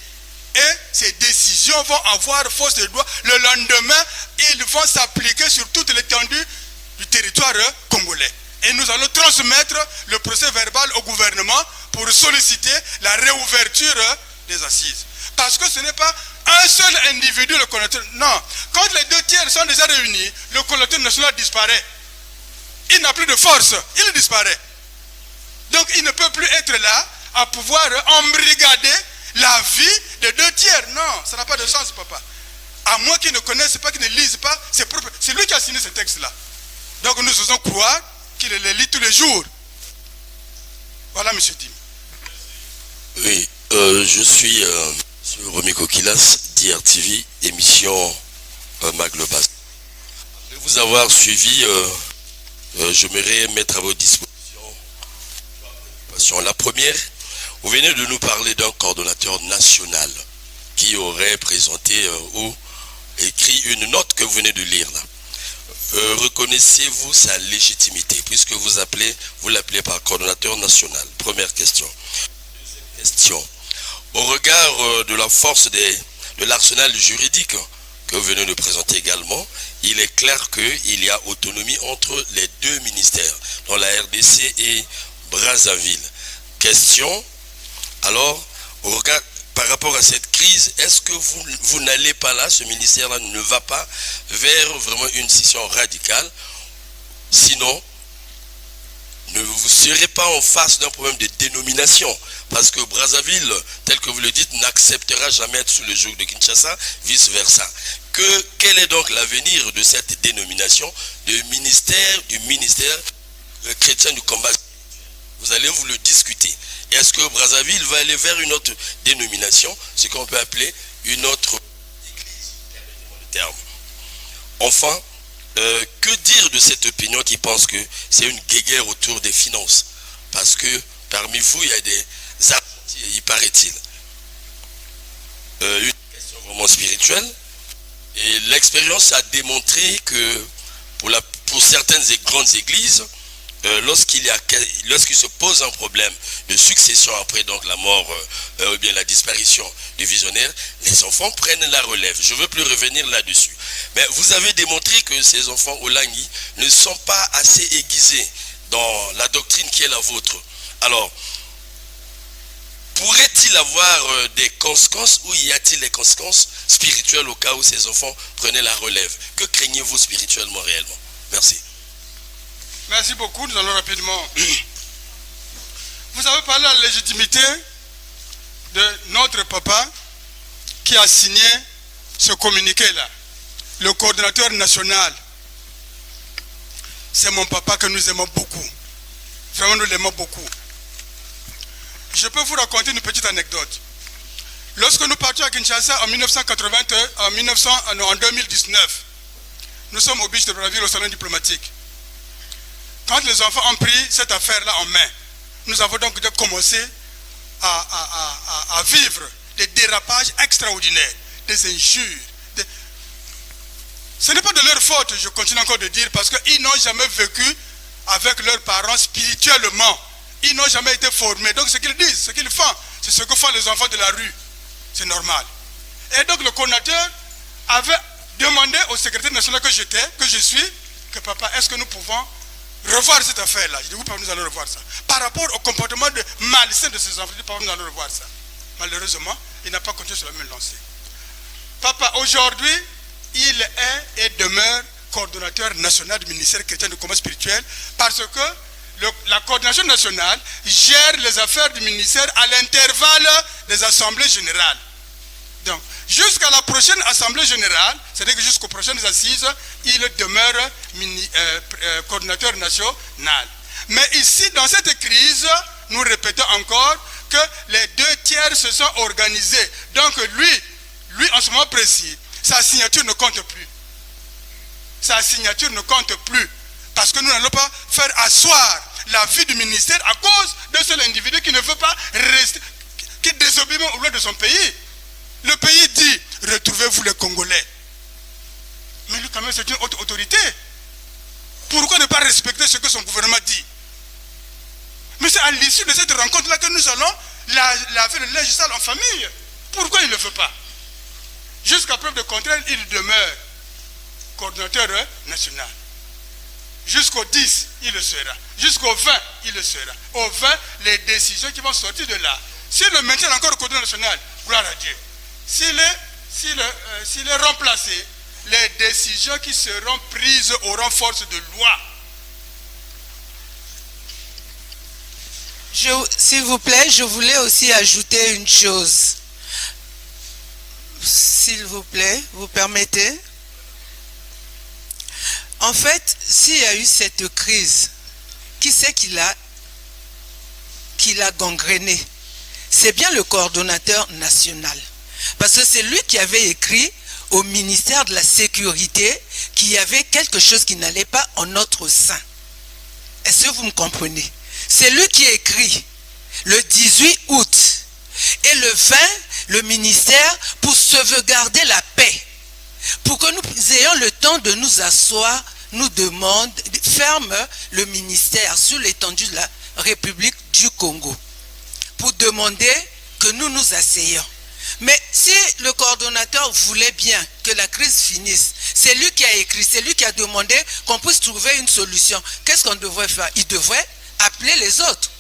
Et ces décisions vont avoir force de loi. Le lendemain, ils vont s'appliquer sur toute l'étendue du territoire congolais. Et nous allons transmettre le procès verbal au gouvernement pour solliciter la réouverture des assises. Parce que ce n'est pas un seul individu, le coordonnateur. Non, quand les deux tiers sont déjà réunis, le coordonnateur national disparaît. Il n'a plus de force, il disparaît. Donc il ne peut plus être là à pouvoir embrigader la vie de deux tiers. Non, ça n'a pas de sens, papa. À moins qu'ils ne connaissent pas, qu'ils ne lisent pas, c'est lui qui a signé ce texte-là. Donc nous faisons croire qu'il les lit tous les jours. Voilà, monsieur Tim. Oui, je suis sur Romy Kokilas, DRTV, émission Maglobas. Après vous avoir suivi, j'aimerais mettre à votre disposition. La première, vous venez de nous parler d'un coordonnateur national qui aurait présenté ou écrit une note que vous venez de lire là. Reconnaissez-vous sa légitimité puisque vous l'appelez par coordonnateur national? Première question. Deuxième question. Au regard de la force de l'arsenal juridique que vous venez de présenter également, il est clair qu'il y a autonomie entre les deux ministères, dans la RDC et Brazzaville. Question, alors, au regard, par rapport à cette crise, est-ce que vous n'allez pas là, ce ministère-là ne va pas vers vraiment une scission radicale? Sinon, ne vous serez pas en face d'un problème de dénomination, parce que Brazzaville, tel que vous le dites, n'acceptera jamais être sous le joug de Kinshasa, vice-versa. Quel est donc l'avenir de cette dénomination du ministère chrétien du combat? Vous allez vous le discuter. Est-ce que Brazzaville va aller vers une autre dénomination, ce qu'on peut appeler une autre église? Enfin, que dire de cette opinion qui pense que c'est une guéguerre autour des finances. Parce que parmi vous, il y a des apprentis, il paraît-il. Une question vraiment spirituelle. Et l'expérience a démontré que pour certaines grandes églises, lorsqu'il se pose un problème de succession après donc la mort ou bien la disparition du visionnaire, les enfants prennent la relève. Je ne veux plus revenir là-dessus. Mais vous avez démontré que ces enfants Olangi ne sont pas assez aiguisés dans la doctrine qui est la vôtre. Alors, pourrait-il avoir des conséquences ou y a-t-il des conséquences spirituelles au cas où ces enfants prenaient la relève? Que craignez-vous spirituellement réellement? Merci. Merci beaucoup, nous allons rapidement. Vous avez parlé de la légitimité de notre papa qui a signé ce communiqué-là. Le coordonnateur national. C'est mon papa que nous aimons beaucoup. Vraiment, nous l'aimons beaucoup. Je peux vous raconter une petite anecdote. Lorsque nous partions à Kinshasa en 2019, nous sommes au beach de Brazzaville au salon diplomatique. Quand les enfants ont pris cette affaire-là en main, nous avons donc commencé à vivre des dérapages extraordinaires, des injures. Ce n'est pas de leur faute, je continue encore de dire, parce qu'ils n'ont jamais vécu avec leurs parents spirituellement. Ils n'ont jamais été formés. Donc ce qu'ils disent, ce qu'ils font, c'est ce que font les enfants de la rue. C'est normal. Et donc le coordinateur avait demandé au secrétaire national que je suis, que papa, est-ce que nous pouvons revoir cette affaire-là? Je dis, oui, papa, nous allons revoir ça. Par rapport au comportement malsain de ces enfants, je dis, papa, nous allons revoir ça. Malheureusement, il n'a pas continué sur la même lancée. Papa, aujourd'hui, il est et demeure coordonnateur national du ministère chrétien du combat spirituel parce que la coordination nationale gère les affaires du ministère à l'intervalle des assemblées générales. Donc, jusqu'à la prochaine assemblée générale, c'est-à-dire que jusqu'aux prochaines assises, il demeure coordinateur national. Mais ici, dans cette crise, nous répétons encore que les 2/3 se sont organisés. Donc lui, en ce moment précis, sa signature ne compte plus. Sa signature ne compte plus. Parce que nous n'allons pas faire asseoir la vie du ministère à cause d'un seul individu qui ne veut pas rester, qui désobéit aux lois de son pays. Le pays dit, retrouvez-vous les Congolais. Mais lui quand même c'est une haute autorité. Pourquoi ne pas respecter ce que son gouvernement dit? Mais c'est à l'issue de cette rencontre-là que nous allons laver le linge sale en famille. Pourquoi il ne le veut pas? Jusqu'à preuve de contraire, il demeure coordonnateur national. Jusqu'au 10, il le sera. Jusqu'au 20, il le sera. Au 20, les décisions qui vont sortir de là. S'il le maintient encore au coordonnateur national, gloire à Dieu. S'il est remplacé, les décisions qui seront prises auront force de loi. S'il vous plaît, je voulais aussi ajouter une chose. S'il vous plaît, vous permettez? En fait, s'il y a eu cette crise, qui c'est qui l'a gangréné? C'est bien le coordonnateur national. Parce que c'est lui qui avait écrit au ministère de la Sécurité qu'il y avait quelque chose qui n'allait pas en notre sein. Est-ce que vous me comprenez? C'est lui qui a écrit le 18 août. Et le 20, le ministère, pour sauvegarder la paix, pour que nous ayons le temps de nous asseoir, nous demande, ferme le ministère sur l'étendue de la République du Congo, pour demander que nous nous asseyons. Mais si le coordonnateur voulait bien que la crise finisse, c'est lui qui a écrit, c'est lui qui a demandé qu'on puisse trouver une solution. Qu'est-ce qu'on devrait faire? Il devrait appeler les autres,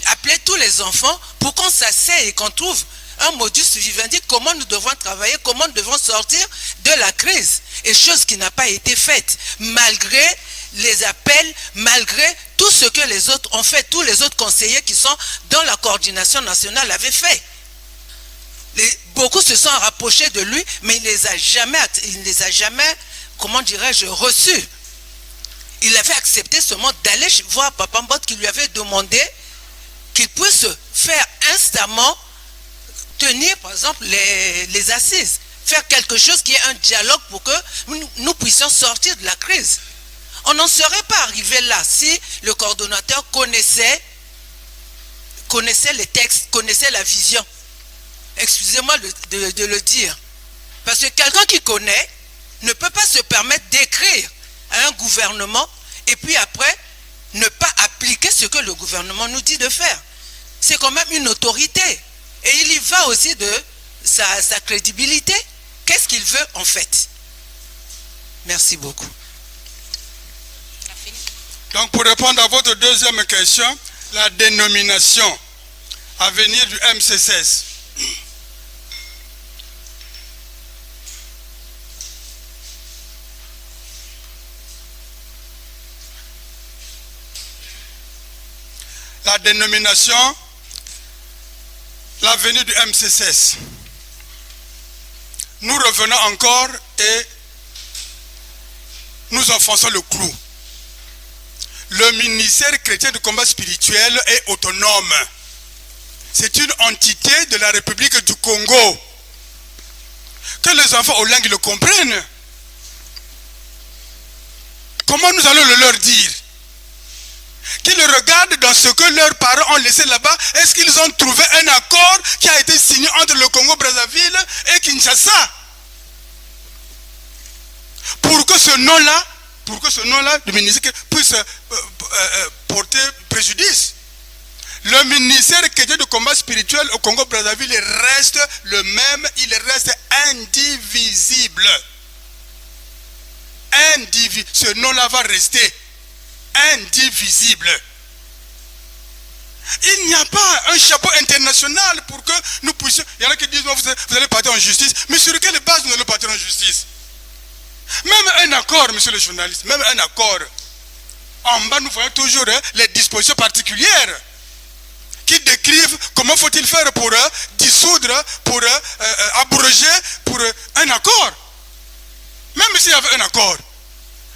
appeler tous les enfants pour qu'on s'asseye et qu'on trouve un modus vivendi, comment nous devons travailler, comment nous devons sortir de la crise. Et chose qui n'a pas été faite, malgré les appels, malgré tout ce que les autres ont fait, tous les autres conseillers qui sont dans la coordination nationale avaient fait. Beaucoup se sont rapprochés de lui, mais il ne les a jamais, comment dirais-je, reçus. Il avait accepté seulement d'aller voir Papa Mbot qui lui avait demandé qu'il puisse faire instamment tenir, par exemple, les assises, faire quelque chose qui est un dialogue pour que nous puissions sortir de la crise. On n'en serait pas arrivé là si le coordonnateur connaissait les textes, connaissait la vision. Excusez-moi de le dire. Parce que quelqu'un qui connaît ne peut pas se permettre d'écrire à un gouvernement et puis après ne pas appliquer ce que le gouvernement nous dit de faire. C'est quand même une autorité. Et il y va aussi de sa crédibilité. Qu'est-ce qu'il veut en fait? Merci beaucoup. Donc pour répondre à votre deuxième question, la dénomination à venir du MCCS. La dénomination, la venue du MCCS. Nous revenons encore et nous enfonçons le clou. Le ministère chrétien du combat spirituel est autonome. C'est une entité de la République du Congo. Que les enfants au langues le comprennent. Comment nous allons le leur dire? Qu'ils regardent dans ce que leurs parents ont laissé là-bas. Est-ce qu'ils ont trouvé un accord qui a été signé entre le Congo-Brazzaville et Kinshasa? Pour que ce nom-là du ministère puisse porter préjudice. Le ministère chrétien du combat spirituel au Congo-Brazzaville reste le même, il reste indivisible. Ce nom-là va rester indivisible. Il n'y a pas un chapeau international pour que nous puissions... Il y en a qui disent, vous allez partir en justice. Mais sur quelle base nous allons partir en justice? Même un accord, monsieur le journaliste, même un accord. En bas, nous voyons toujours les dispositions particulières qui décrivent comment faut-il faire pour dissoudre, pour abroger, pour un accord. Même s'il y avait un accord,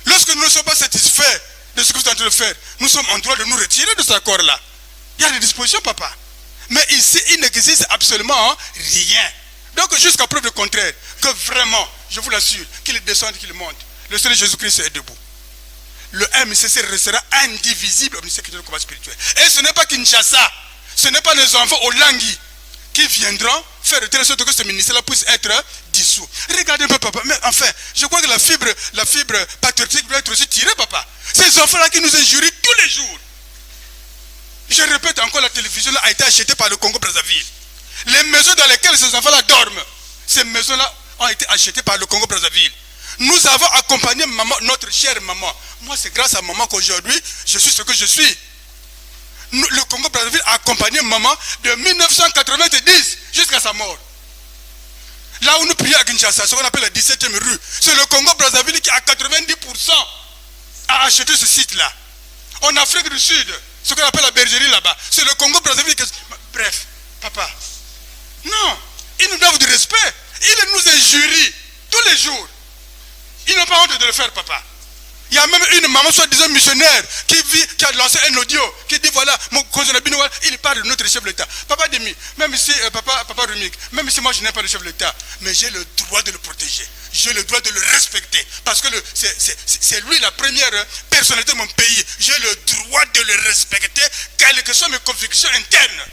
lorsque nous ne sommes pas satisfaits de ce que vous êtes en train de faire, nous sommes en droit de nous retirer de cet accord-là. Il y a des dispositions, papa. Mais ici, il n'existe absolument rien. Donc, jusqu'à preuve du contraire, que vraiment, je vous l'assure, qu'il descende, qu'il monte, le Seigneur Jésus-Christ est debout. Le MCC restera indivisible au ministère du combat spirituel. Et ce n'est pas Kinshasa, ce n'est pas les enfants au Langui qui viendront faire de telle sorte que ce ministère-là puisse être dissous. Regardez un peu, papa. Mais enfin, je crois que la fibre patriotique doit être aussi tirée, papa. Ces enfants-là qui nous injurient tous les jours. Je répète encore, la télévision a été achetée par le Congo-Brazzaville. Les maisons dans lesquelles ces enfants-là dorment, ces maisons-là ont été achetées par le Congo-Brazzaville. Nous avons accompagné maman, notre chère maman. Moi, c'est grâce à maman qu'aujourd'hui, je suis ce que je suis. Le Congo-Brazzaville a accompagné maman de 1990 jusqu'à sa mort. Là où nous prions à Kinshasa, ce qu'on appelle la 17e rue, c'est le Congo-Brazzaville qui, à 90%, a acheté ce site-là. En Afrique du Sud, ce qu'on appelle la bergerie là-bas, c'est le Congo-Brazzaville qui... Bref, papa, non, ils nous doivent du respect. Ils nous injurient tous les jours. Ils n'ont pas honte de le faire, papa. Il y a même une maman, soi-disant missionnaire, qui a lancé un audio, qui dit voilà, mon cousin Abinoual, il parle de notre chef de l'État. Papa Demi, même si, papa Rumik, même si moi je n'ai pas le chef de l'État, mais j'ai le droit de le protéger. J'ai le droit de le respecter. Parce que c'est lui la première personnalité de mon pays. J'ai le droit de le respecter, quelles que soient mes convictions internes.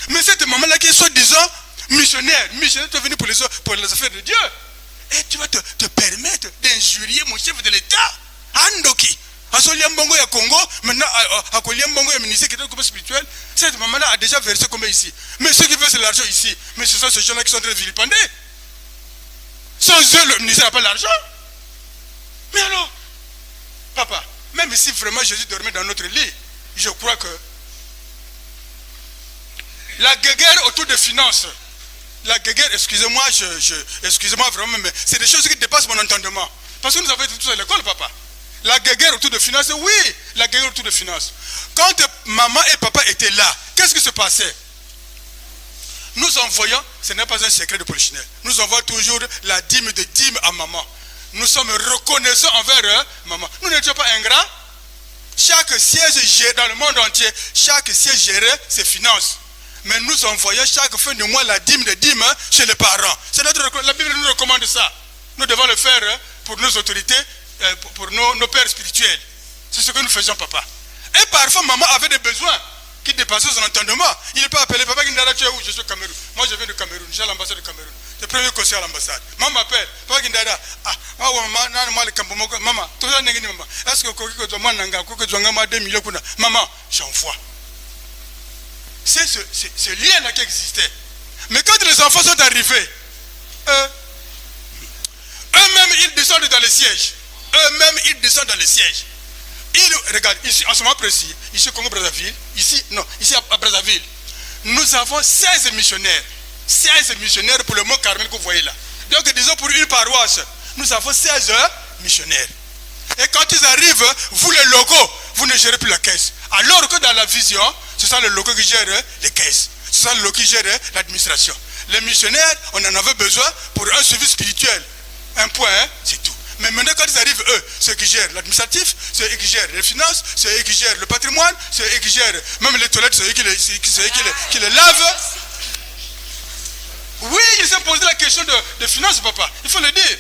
Mais cette maman-là qui est soi-disant missionnaire, tu es venu pour les affaires de Dieu. Et tu vas te permettre d'injurier mon chef de l'État. Andoki. À Soliambongo et à Congo, maintenant à Koliambongo et au ministère qui est comme spirituel, cette maman-là a déjà versé combien ici? Mais ceux qui veulent c'est l'argent ici. Mais ce sont ces gens-là qui sont en train de vilipender. Sans eux, le ministère n'a pas l'argent. Mais alors, papa, même si vraiment Jésus dormait dans notre lit, je crois que la guerre autour des finances, la guerre, excusez-moi, excusez-moi vraiment, mais c'est des choses qui dépassent mon entendement. Parce que nous avons été tous à l'école, papa. La guerre autour de finances, oui, la guerre autour de finances. Quand maman et papa étaient là, qu'est-ce qui se passait? Nous envoyons, ce n'est pas un secret de polichinelle, nous envoyons toujours la dîme à maman. Nous sommes reconnaissants envers maman. Nous n'étions pas ingrats. Chaque siège dans le monde entier, chaque siège gérait ses finances. Mais nous envoyons chaque fin de mois la dîme chez les parents. C'est la Bible nous recommande ça. Nous devons le faire pour nos autorités pour nos pères spirituels. C'est ce que nous faisons, papa. Et parfois, maman avait des besoins qui dépassaient son entendement. Il n'est pas appelé, papa Guindara, tu es où? Je suis au Cameroun. Moi, je viens de Cameroun, j'ai l'ambassade de Cameroun. Le premier conseiller à l'ambassade. Maman m'appelle, papa Guindara, maman, est-ce que maman, j'envoie. C'est ce lien-là qui existait. Mais quand les enfants sont arrivés, eux-mêmes, ils descendent dans les sièges. Eux-mêmes, ils descendent dans les sièges. Regarde, ici, en ce moment précis, ici au Congo-Brazzaville, ici à Brazzaville, nous avons 16 missionnaires. 16 missionnaires pour le mont Carmel que vous voyez là. Donc, disons pour une paroisse, nous avons 16 missionnaires. Et quand ils arrivent, vous les locaux, vous ne gérez plus la caisse. Alors que dans la vision, ce sont les locaux qui gèrent les caisses. Ce sont les locaux qui gèrent l'administration. Les missionnaires, on en avait besoin pour un suivi spirituel. Un point, c'est tout. Mais maintenant, quand ils arrivent, eux, ceux qui gèrent l'administratif, c'est eux qui gèrent les finances, c'est eux qui gèrent le patrimoine, c'est eux qui gèrent même les toilettes, c'est eux qui les lavent. Oui, ils ont posé la question de finances, papa. Il faut le dire.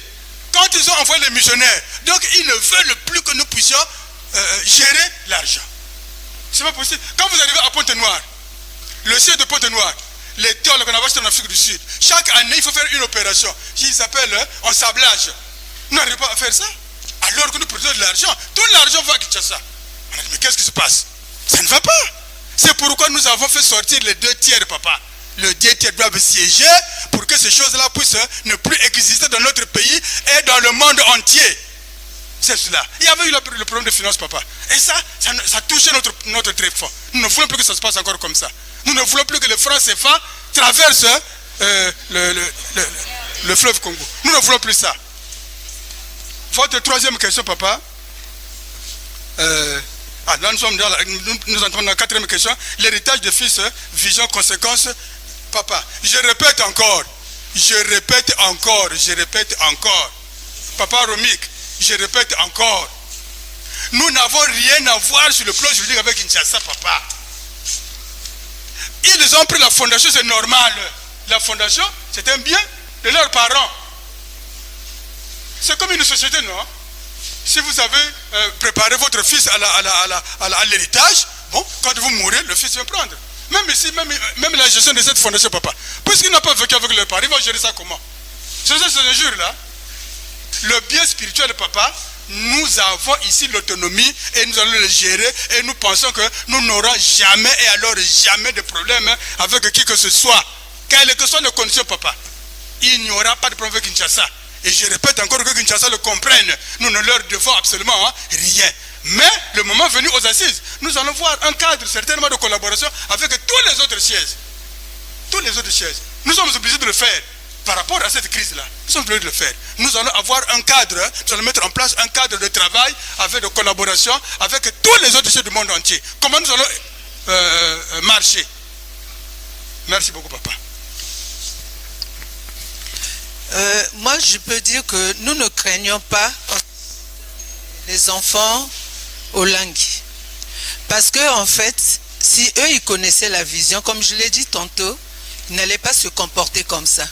Quand ils ont envoyé les missionnaires, donc ils ne veulent plus que nous puissions gérer l'argent. C'est pas possible. Quand vous arrivez à Pointe-Noire, le siège de Pointe-Noire, les théologues qu'on a acheté en Afrique du Sud, chaque année, il faut faire une opération qui s'appelle ensablage. Nous n'arrivons pas à faire ça. Alors que nous produisons de l'argent, tout l'argent va à Kinshasa. On a dit, mais qu'est-ce qui se passe? Ça ne va pas. C'est pourquoi nous avons fait sortir les 2 tiers, papa. Le 2 tiers doivent siéger pour que ces choses-là puissent ne plus exister dans notre pays et dans le monde entier. C'est cela. Il y avait eu le problème de finances, papa. Et ça touchait notre tréfonds. Nous ne voulons plus que ça se passe encore comme ça. Nous ne voulons plus que le franc CFA traverse le fleuve Congo. Nous ne voulons plus ça. Votre troisième question, papa. Là, nous entrons dans la 4e question. L'héritage de fils, vision, conséquence. Papa, je répète encore. Papa Romik, je répète encore. Nous n'avons rien à voir sur le plan juridique avec Kinshasa, papa. Ils ont pris la fondation, c'est normal. La fondation, c'est un bien de leurs parents. C'est comme une société, non? Si vous avez préparé votre fils à l'héritage, bon, quand vous mourrez, le fils vient prendre. Même ici, même la gestion de cette fondation, papa. Puisqu'ils n'ont pas vécu avec leurs parents, ils vont gérer ça comment? C'est un jour là. Le bien spirituel, papa, nous avons ici l'autonomie et nous allons le gérer et nous pensons que nous n'aurons jamais et alors jamais de problème avec qui que ce soit. Quelles que soient les conditions, papa. Il n'y aura pas de problème avec Kinshasa. Et je répète encore que Kinshasa le comprenne. Nous ne leur devons absolument rien. Mais le moment venu aux assises, nous allons voir un cadre certainement de collaboration avec tous les autres sièges. Nous sommes obligés de le faire. Par rapport à cette crise-là, nous sommes obligés de le faire. Nous allons avoir un cadre, nous allons mettre en place un cadre de travail avec de collaboration avec tous les autres sièges du monde entier. Comment nous allons marcher? Merci beaucoup, papa. Moi, je peux dire que nous ne craignons pas les enfants au Langui. Parce que, en fait, si eux, ils connaissaient la vision, comme je l'ai dit tantôt, ils n'allaient pas se comporter comme ça.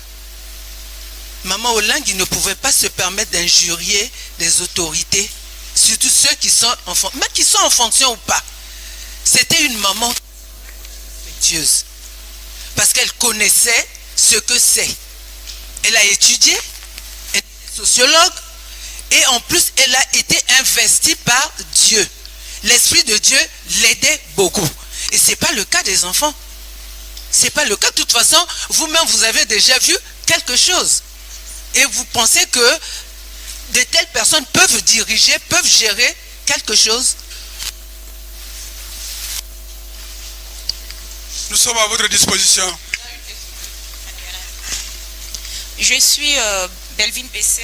Maman Olangui ne pouvait pas se permettre d'injurier des autorités, surtout ceux qui sont en fonction, même qui sont en fonction ou pas. C'était une maman respectueuse. Parce qu'elle connaissait ce que c'est. Elle a étudié, elle était sociologue, et en plus, elle a été investie par Dieu. L'Esprit de Dieu l'aidait beaucoup. Et ce n'est pas le cas des enfants. Ce n'est pas le cas. De toute façon, vous-même, vous avez déjà vu quelque chose. Et vous pensez que de telles personnes peuvent diriger, peuvent gérer quelque chose. Nous sommes à votre disposition. Je suis Belvin Besser.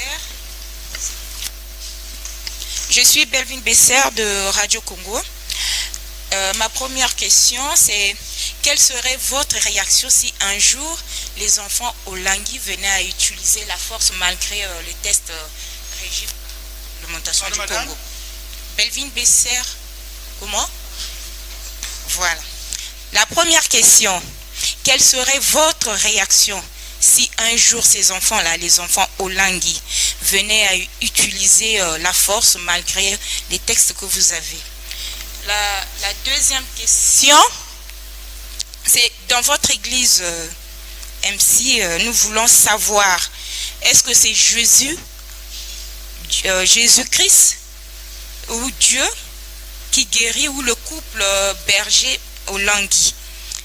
Je suis Belvin Besser de Radio Congo. Ma première question, c'est quelle serait votre réaction si un jour les enfants au Langui venaient à utiliser la force malgré les tests régis de l'augmentation du Congo? Belvin Besser, comment? Voilà. La première question, quelle serait votre réaction si un jour ces enfants-là, les enfants au Langui, venez à utiliser la force malgré les textes que vous avez. La deuxième question, c'est dans votre église MC, nous voulons savoir, est-ce que c'est Jésus-Christ ou Dieu qui guérit ou le couple berger Olangui?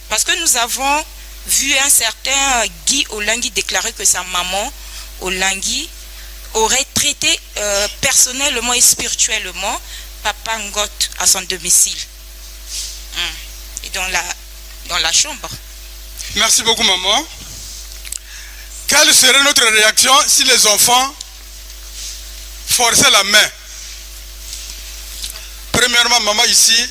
Parce que nous avons vu un certain Guy Olangui déclarer que sa maman Olangui aurait traité personnellement et spirituellement Papa Ngot à son domicile et dans la chambre. Merci beaucoup, maman. Quelle serait notre réaction si les enfants forçaient la main? Premièrement, maman, ici,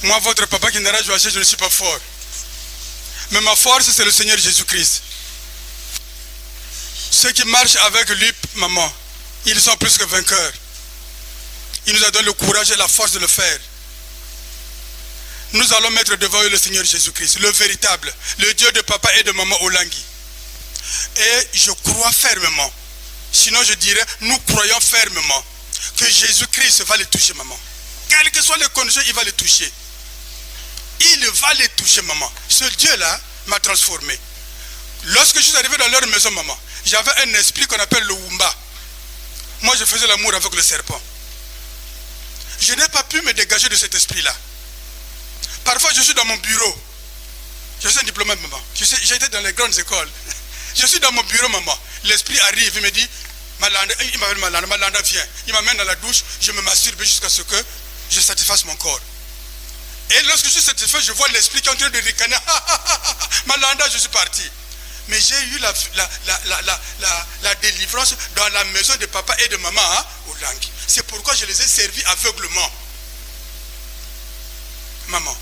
moi, votre papa qui n'ira jouer, je ne suis pas fort. Mais ma force, c'est le Seigneur Jésus-Christ. Ceux qui marchent avec lui, maman, ils sont plus que vainqueurs. Il nous a donné le courage et la force de le faire. Nous allons mettre devant eux le Seigneur Jésus-Christ, le véritable, le Dieu de papa et de maman Olangui. Et je crois fermement, sinon je dirais, nous croyons fermement que Jésus-Christ va les toucher, maman. Quelles que soient les conditions, il va les toucher. Il va les toucher, maman. Ce Dieu-là m'a transformé. Lorsque je suis arrivé dans leur maison, maman, j'avais un esprit qu'on appelle le Wumba. Moi, je faisais l'amour avec le serpent. Je n'ai pas pu me dégager de cet esprit-là. Parfois, je suis dans mon bureau. Je suis un diplomate, maman. J'ai été dans les grandes écoles. Je suis dans mon bureau, maman. L'esprit arrive, il me dit, Malanda, il m'appelle Malanda, Malanda vient. Il m'amène dans la douche, je me masturbe jusqu'à ce que je satisfasse mon corps. Et lorsque je suis satisfait, je vois l'esprit qui est en train de ricaner. Malanda, je suis parti. Mais j'ai eu la délivrance dans la maison de papa et de maman Olangui. C'est pourquoi je les ai servis aveuglement. Maman,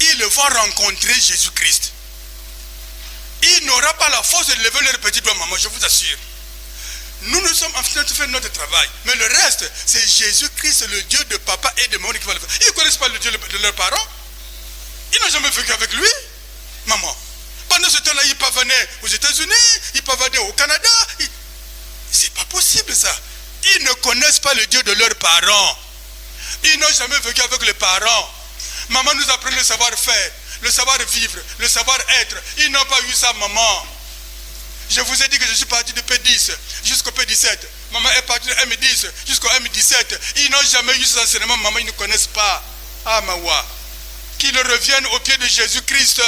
ils vont rencontrer Jésus-Christ. Il n'aura pas la force de lever leur petit doigt, maman, je vous assure. Nous sommes en train de faire notre travail. Mais le reste, c'est Jésus-Christ, le Dieu de papa et de maman qui va le faire. Ils ne connaissent pas le Dieu de leurs parents. Ils n'ont jamais vécu avec lui. Maman, pendant ce temps-là, ils parvenaient aux États-Unis, ils parvenaient au Canada. C'est pas possible ça. Ils ne connaissent pas le Dieu de leurs parents. Ils n'ont jamais vécu avec les parents. Maman nous apprend le savoir-faire, le savoir-vivre, le savoir-être. Ils n'ont pas eu ça, maman. Je vous ai dit que je suis parti de P10 jusqu'au P17. Maman est partie de M10 jusqu'au M17. Ils n'ont jamais eu ces enseignements, maman, ils ne connaissent pas. Ah, Mawa. Qu'ils reviennent au pied de Jésus-Christ.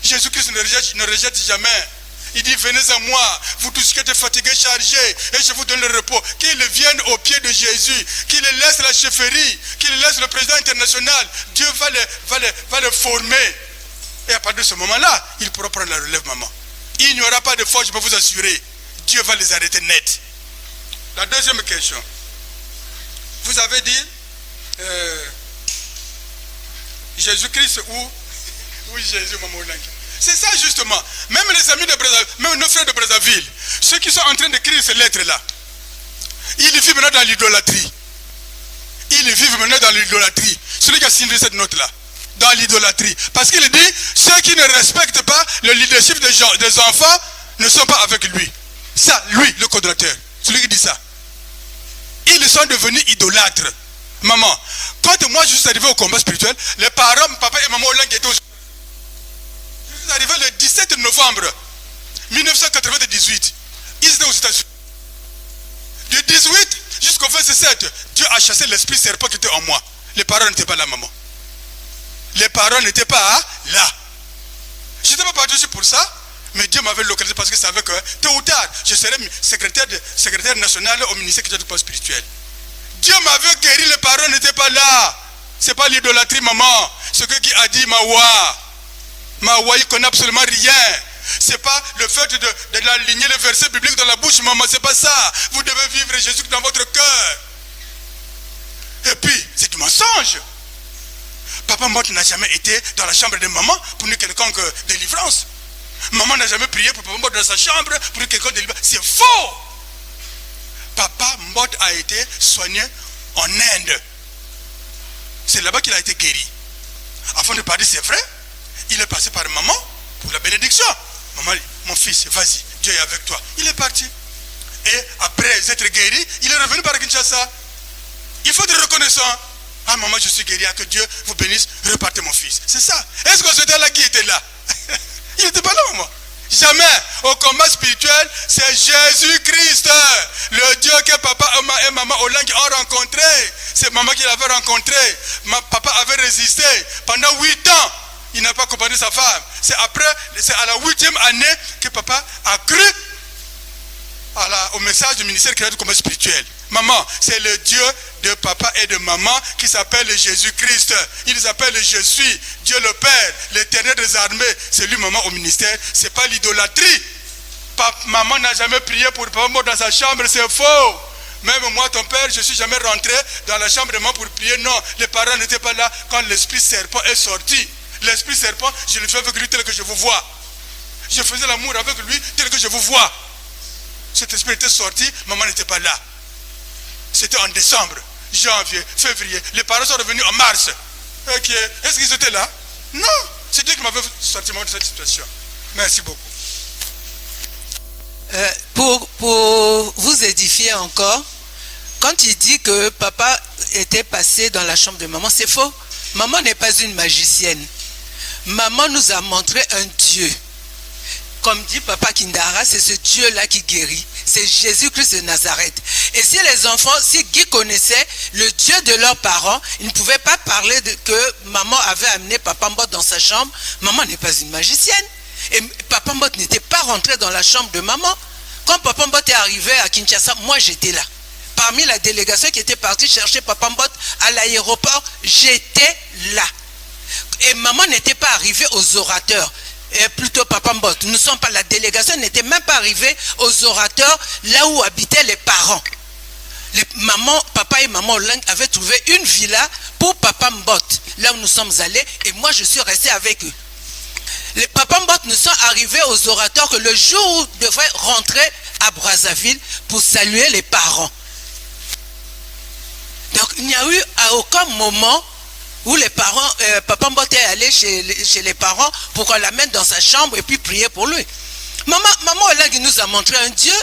Jésus-Christ ne rejette jamais. Il dit, venez à moi, vous tous qui êtes fatigués, chargés, et je vous donne le repos. Qu'ils viennent au pied de Jésus, qu'ils laissent la chefferie, qu'ils laissent le président international. Dieu va les former. Et à partir de ce moment-là, il pourra prendre la relève, maman. Il n'y aura pas de force, je peux vous assurer. Dieu va les arrêter net. La deuxième question. Vous avez dit, Jésus-Christ ou Jésus, maman Olangui. C'est ça justement. Même les amis de Brazzaville, même nos frères de Brazzaville, ceux qui sont en train d'écrire ces lettres-là, ils vivent maintenant dans l'idolâtrie. Ils vivent maintenant dans l'idolâtrie. Celui qui a signé cette note-là, dans l'idolâtrie. Parce qu'il dit, ceux qui ne respectent pas le leadership des enfants ne sont pas avec lui. Ça, lui, le coordonnateur, celui qui dit ça. Ils sont devenus idolâtres. Maman, quand moi je suis arrivé au combat spirituel, les parents, papa et maman Olangui étaient Je suis arrivé le 17 novembre 1998. Ils étaient aux États-Unis. Du 18 jusqu'au 27, Dieu a chassé l'esprit serpent qui était en moi. Les parents n'étaient pas là, maman. Les parents n'étaient pas là. Je n'étais pas parti pour ça, mais Dieu m'avait localisé parce que savait que tôt ou tard, je serais secrétaire national au ministère du développement spirituel. Dieu m'avait guéri, les parents n'étaient pas là. Ce n'est pas l'idolâtrie, maman. Ce que qui a dit Mawa. Mawa, il ne connaît absolument rien. Ce n'est pas le fait de l'aligner le verset biblique dans la bouche, maman. Ce n'est pas ça. Vous devez vivre Jésus dans votre cœur. Et puis, c'est du mensonge. Papa Mbot n'a jamais été dans la chambre de maman pour une quelconque délivrance. Maman n'a jamais prié pour Papa Mbot dans sa chambre pour une quelconque délivrance. C'est faux. Papa Mbot a été soigné en Inde. C'est là-bas qu'il a été guéri. Avant de parler, c'est vrai, il est passé par maman pour la bénédiction. Maman, mon fils, vas-y, Dieu est avec toi. Il est parti. Et après être guéri, il est revenu par Kinshasa. Il faut être reconnaissant. Ah maman, je suis guéri, que Dieu vous bénisse, repartez mon fils. C'est ça. Est-ce que c'était là qui était là? Il n'était pas là, maman. Jamais. Au combat spirituel, c'est Jésus-Christ, le Dieu que papa et maman Olangi ont rencontré. C'est maman qui l'avait rencontré. Papa avait résisté pendant 8 ans. Il n'a pas accompagné sa femme. C'est à la 8e année que papa a cru au message du ministère créé du combat spirituel. Maman, c'est le Dieu de papa et de maman qui s'appelle Jésus-Christ. Il s'appelle Je suis, Dieu le Père, l'Éternel des armées. C'est lui, maman, au ministère. C'est pas l'idolâtrie. Maman n'a jamais prié pour papa mort dans sa chambre, c'est faux. Même moi, ton père, je ne suis jamais rentré dans la chambre de maman pour prier. Non, les parents n'étaient pas là quand l'esprit serpent est sorti. L'esprit serpent, je le fais avec lui tel que je vous vois. Je faisais l'amour avec lui tel que je vous vois. Cet esprit était sorti, maman n'était pas là. C'était en décembre, janvier, février. Les parents sont revenus en mars. Ok. Est-ce qu'ils étaient là? Non. C'est Dieu qui m'avait sorti de cette situation. Merci beaucoup. Pour vous édifier encore, quand il dit que papa était passé dans la chambre de maman, c'est faux. Maman n'est pas une magicienne. Maman nous a montré un Dieu. Comme dit papa Kindara, c'est ce Dieu-là qui guérit. C'est Jésus-Christ de Nazareth. Et si les enfants, si Guy connaissait le Dieu de leurs parents, ils ne pouvaient pas parler que maman avait amené Papa Mbot dans sa chambre. Maman n'est pas une magicienne. Et Papa Mbot n'était pas rentré dans la chambre de maman. Quand Papa Mbot est arrivé à Kinshasa, moi j'étais là. Parmi la délégation qui était partie chercher Papa Mbot à l'aéroport, j'étais là. Et maman n'était pas arrivée aux orateurs. Et plutôt Papa Mbot, nous ne sommes pas, la délégation n'était même pas arrivée aux orateurs là où habitaient les parents. Papa et maman Olang avaient trouvé une villa pour Papa Mbot, là où nous sommes allés, et moi je suis resté avec eux. Les Papa Mbot ne sont arrivés aux orateurs que le jour où ils devraient rentrer à Brazzaville pour saluer les parents. Donc il n'y a eu à aucun moment où les parents, Papa Mbot est allé chez les parents pour qu'on l'amène dans sa chambre et puis prier pour lui. Maman Olang nous a montré un Dieu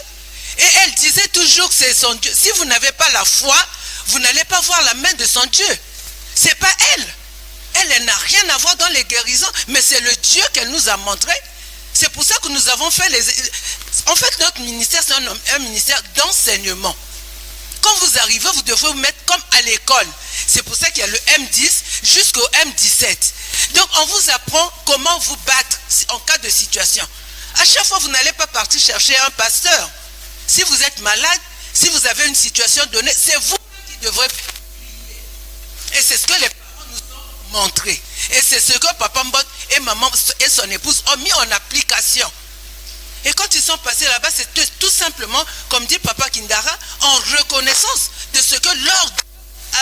et elle disait toujours que c'est son Dieu. Si vous n'avez pas la foi, vous n'allez pas voir la main de son Dieu. C'est pas elle. Elle n'a rien à voir dans les guérisons, mais c'est le Dieu qu'elle nous a montré. C'est pour ça que nous avons fait En fait, notre ministère, c'est un ministère d'enseignement. Quand vous arrivez, vous devrez vous mettre comme à l'école. C'est pour ça qu'il y a le M10 jusqu'au M17. Donc, on vous apprend comment vous battre en cas de situation. À chaque fois, vous n'allez pas partir chercher un pasteur. Si vous êtes malade, si vous avez une situation donnée, c'est vous qui devrez prier. Et c'est ce que les parents nous ont montré. Et c'est ce que Papa Mbot et maman et son épouse ont mis en application. Et quand ils sont passés là-bas, c'est tout simplement, comme dit Papa Kindara, en reconnaissance de ce que l'ordre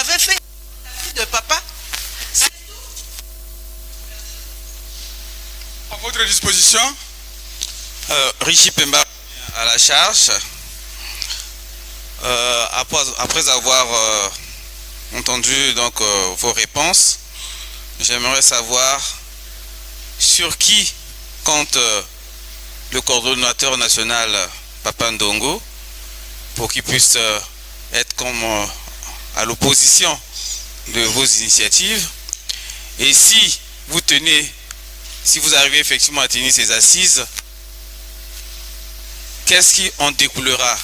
avait fait de papa. À votre disposition. Richie Pemba à la charge. Après avoir entendu donc vos réponses, j'aimerais savoir sur qui compte le coordonnateur national Papa Ndongo pour qu'il puisse être comme à l'opposition de vos initiatives. Et si vous arrivez effectivement à tenir ces assises, qu'est-ce qui en découlera?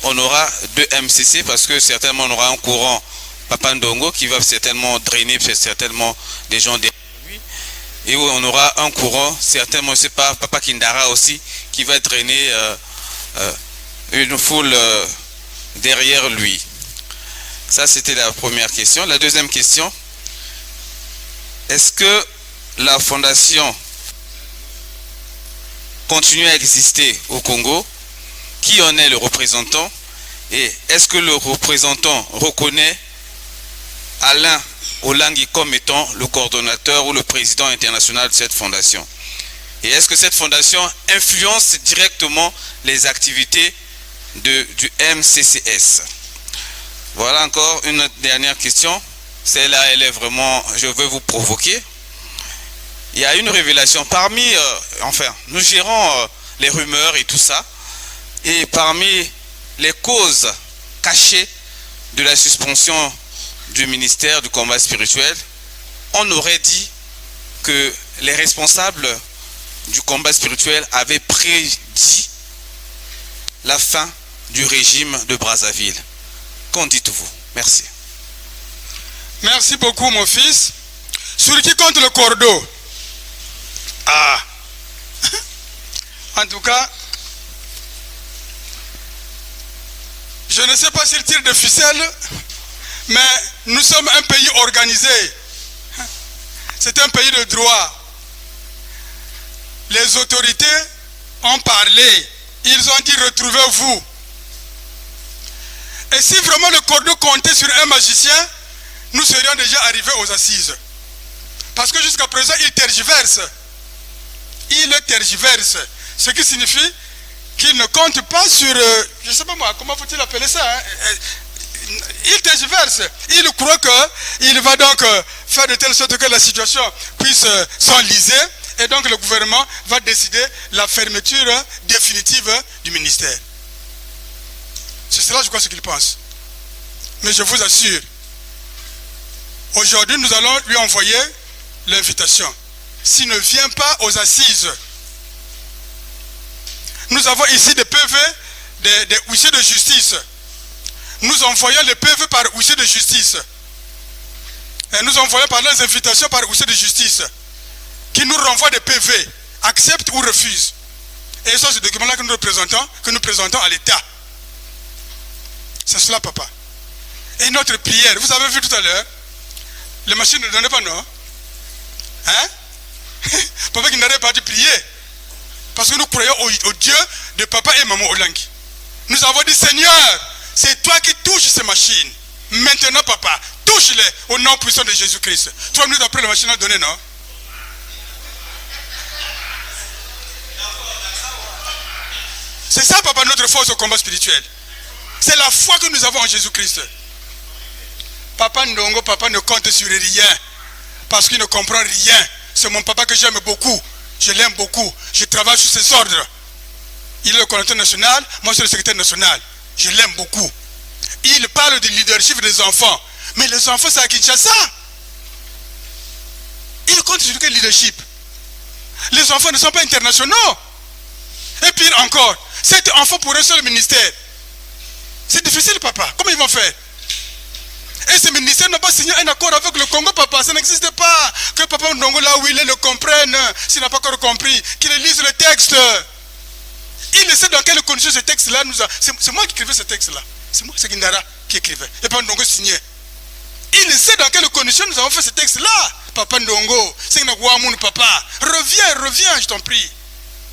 On aura 2 MCC parce que certainement on aura un courant Papa Ndongo qui va certainement drainer certainement des gens derrière lui. Et on aura un courant, certainement, je ne sais pas, Papa Kindara aussi, qui va drainer une foule derrière lui. Ça, c'était la première question. La deuxième question, est-ce que la fondation continue à exister au Congo? Qui en est le représentant? Et est-ce que le représentant reconnaît Alain Olangi comme étant le coordonnateur ou le président international de cette fondation? Et est-ce que cette fondation influence directement les activités du MCCS? Voilà encore une dernière question. Celle-là, elle est vraiment, je veux vous provoquer. Il y a une révélation parmi, nous gérons les rumeurs et tout ça. Et parmi les causes cachées de la suspension du ministère du combat spirituel, on aurait dit que les responsables du combat spirituel avaient prédit la fin du régime de Brazzaville. Qu'en dites-vous? Merci. Merci beaucoup, mon fils. Sur qui compte le cordeau? Ah. En tout cas, je ne sais pas s'il tire de ficelle, mais nous sommes un pays organisé. C'est un pays de droit. Les autorités ont parlé. Ils ont dit retrouvez-vous. Et si vraiment le cordeau comptait sur un magicien, nous serions déjà arrivés aux assises. Parce que jusqu'à présent, il tergiverse. Il tergiverse. Ce qui signifie qu'il ne compte pas sur... je ne sais pas moi, comment faut-il appeler ça, hein? Il tergiverse. Il croit qu'il va donc faire de telle sorte que la situation puisse s'enliser. Et donc le gouvernement va décider la fermeture définitive du ministère. C'est cela, je crois, ce qu'il pense. Mais je vous assure, aujourd'hui, nous allons lui envoyer l'invitation. S'il ne vient pas aux assises, nous avons ici des PV, des huissiers de justice. Nous envoyons les PV par huissier de justice. Et nous envoyons par leurs invitations par huissier de justice, qui nous renvoient des PV, acceptent ou refusent. Et ce sont ces documents-là que nous présentons à l'État. C'est cela, papa. Et notre prière, vous avez vu tout à l'heure, les machines ne donnaient pas, non? Hein? Papa qui n'arrête pas de prier. Parce que nous croyons au Dieu de papa et maman Olangi. Nous avons dit, Seigneur, c'est toi qui touches ces machines. Maintenant, papa, touche-les au nom puissant de Jésus-Christ. 3 minutes après, la machine a donné, non? C'est ça, papa, notre force au combat spirituel. C'est la foi que nous avons en Jésus-Christ. Papa Ndongo, papa ne compte sur rien. Parce qu'il ne comprend rien. C'est mon papa que j'aime beaucoup. Je l'aime beaucoup. Je travaille sous ses ordres. Il est le coordinateur national, moi je suis le secrétaire national. Je l'aime beaucoup. Il parle du leadership des enfants. Mais les enfants, c'est à Kinshasa. Il compte sur quel leadership? Les enfants ne sont pas internationaux. Et pire encore, 7 enfants pour un seul ministère. C'est difficile, papa. Comment ils vont faire? Et ce ministère n'a pas signé un accord avec le Congo, papa. Ça n'existe pas. Que papa Ndongo, là où il est, le comprenne. S'il n'a pas encore compris, qu'il lise le texte. Il sait dans quelles conditions ce texte-là nous a... C'est moi qui écrivais ce texte-là. C'est moi, c'est Guindara qui écrivait. Et papa Ndongo signait. Il sait dans quelles conditions nous avons fait ce texte-là. Papa Ndongo, c'est papa. Reviens, je t'en prie.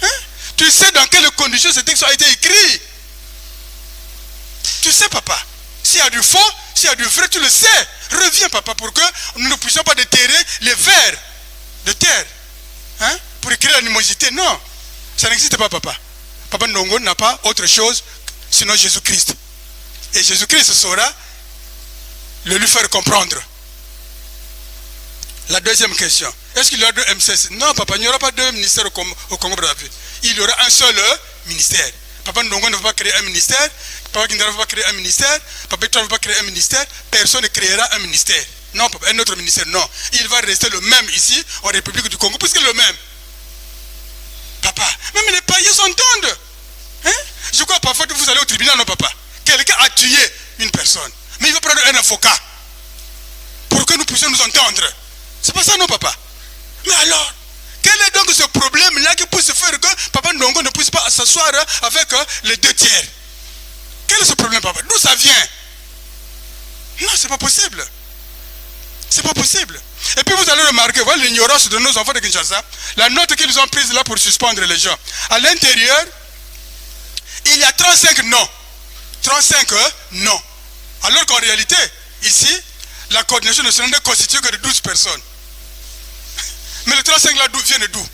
Hein? Tu sais dans quelles conditions ce texte a été écrit. Tu sais, papa. S'il y a du faux, s'il y a du vrai, tu le sais. Reviens, papa, pour que nous ne puissions pas déterrer les vers de terre. Hein? Pour écrire l'animosité. Non. Ça n'existe pas, papa. Papa Ndongo n'a pas autre chose sinon Jésus-Christ. Et Jésus-Christ saura le lui faire comprendre. La deuxième question. Est-ce qu'il y aura 2 MCS? Non, papa, il n'y aura pas 2 ministères au Congo-Brazzaville. Il y aura un seul ministère. Papa Ndongo ne veut pas créer un ministère. Papa Guindara ne veut pas créer un ministère. Papa Etoile ne veut pas créer un ministère. Personne ne créera un ministère. Non, papa, un autre ministère, non. Il va rester le même ici, en République du Congo, puisqu'il est le même. Papa, même les païens s'entendent. Hein? Je crois parfois que vous allez au tribunal, non, papa. Quelqu'un a tué une personne. Mais il va prendre un avocat pour que nous puissions nous entendre. C'est pas ça, non, papa? Mais alors, quel est donc ce problème-là qui peut se faire que papa Ndongo ne puisse pas s'asseoir avec les 2 tiers? Quel est ce problème, papa? D'où ça vient? Non, c'est pas possible. C'est pas possible. Et puis vous allez remarquer, voilà l'ignorance de nos enfants de Kinshasa, la note qu'ils ont prise là pour suspendre les gens. À l'intérieur, il y a 35 non. 35 non. Alors qu'en réalité, ici, la coordination nationale n'est constituée que de 12 personnes. Mais le 35 là vient de d'où?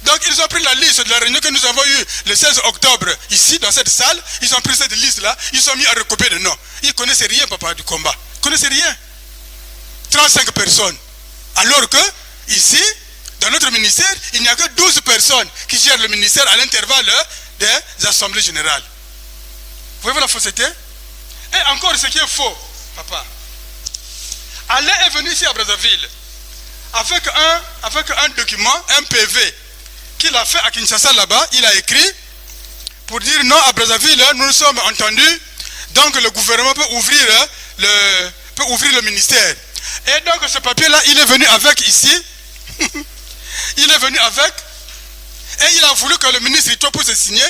Donc ils ont pris la liste de la réunion que nous avons eue le 16 octobre ici dans cette salle. Ils ont pris cette liste là, ils sont mis à recopier des noms. Ils ne connaissaient rien, papa, du combat. Ils ne connaissaient rien. 35 personnes. Alors que ici, Dans notre ministère, il n'y a que 12 personnes qui gèrent le ministère à l'intervalle des assemblées générales. Voyez-vous la fausseté? Et encore ce qui est faux, papa. Alain est venu ici à Brazzaville avec un document, un PV qu'il a fait à Kinshasa là-bas. Il a écrit pour dire non, à Brazzaville, nous nous sommes entendus, donc le gouvernement peut ouvrir le ministère. Et donc ce papier-là, il est venu avec ici. Il est venu avec, et il a voulu que le ministre Ito puisse signer,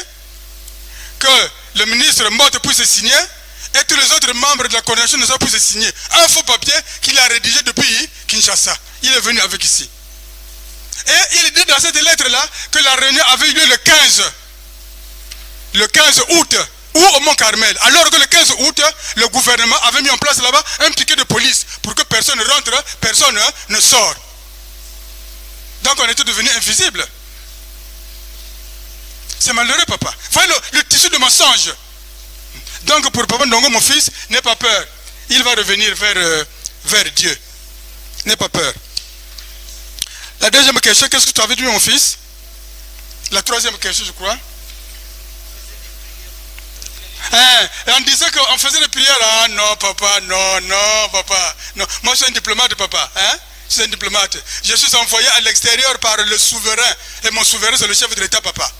que le ministre Motte puisse signer, et tous les autres membres de la coordination nationale puissent signer. Un faux papier qu'il a rédigé depuis Kinshasa. Il est venu avec ici. Et il dit dans cette lettre-là que la réunion avait eu lieu le 15 août, ou au Mont Carmel. Alors que le 15 août, le gouvernement avait mis en place là-bas un piquet de police pour que personne ne rentre, personne ne sort. Donc on était devenu invisible. C'est malheureux, papa. Voyez le tissu de mensonge. Donc pour Papa Ndongo, mon fils, n'aie pas peur. Il va revenir vers Dieu. N'aie pas peur. La deuxième question, qu'est-ce que tu avais dit, mon fils? La troisième question, je crois. Et on disait qu'on faisait des prières. Ah non, papa, non, papa. Non. Moi, je suis un diplomate, papa. Je suis un diplomate. Je suis envoyé à l'extérieur par le souverain. Et mon souverain, c'est le chef de l'État, papa.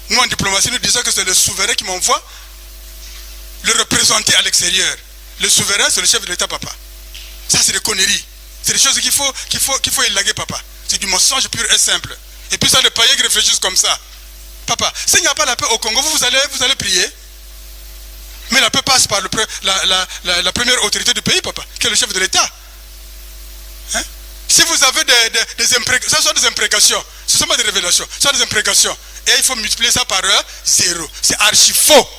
Nous, en diplomatie, nous disons que c'est le souverain qui m'envoie le représenter à l'extérieur. Le souverain, c'est le chef de l'État, papa. Ça, c'est des conneries. C'est des choses qu'il faut élaguer, papa. C'est du mensonge pur et simple. Et puis ça, les païens qui réfléchissent comme ça. Papa, s'il n'y a pas la paix au Congo, vous allez prier. Mais la paix passe par la première autorité du pays, papa, qui est le chef de l'État. Si vous avez des imprécations, ça sont des imprécations, ce ne sont pas des révélations, ce sont des imprécations. Et il faut multiplier ça par 0. C'est archi faux.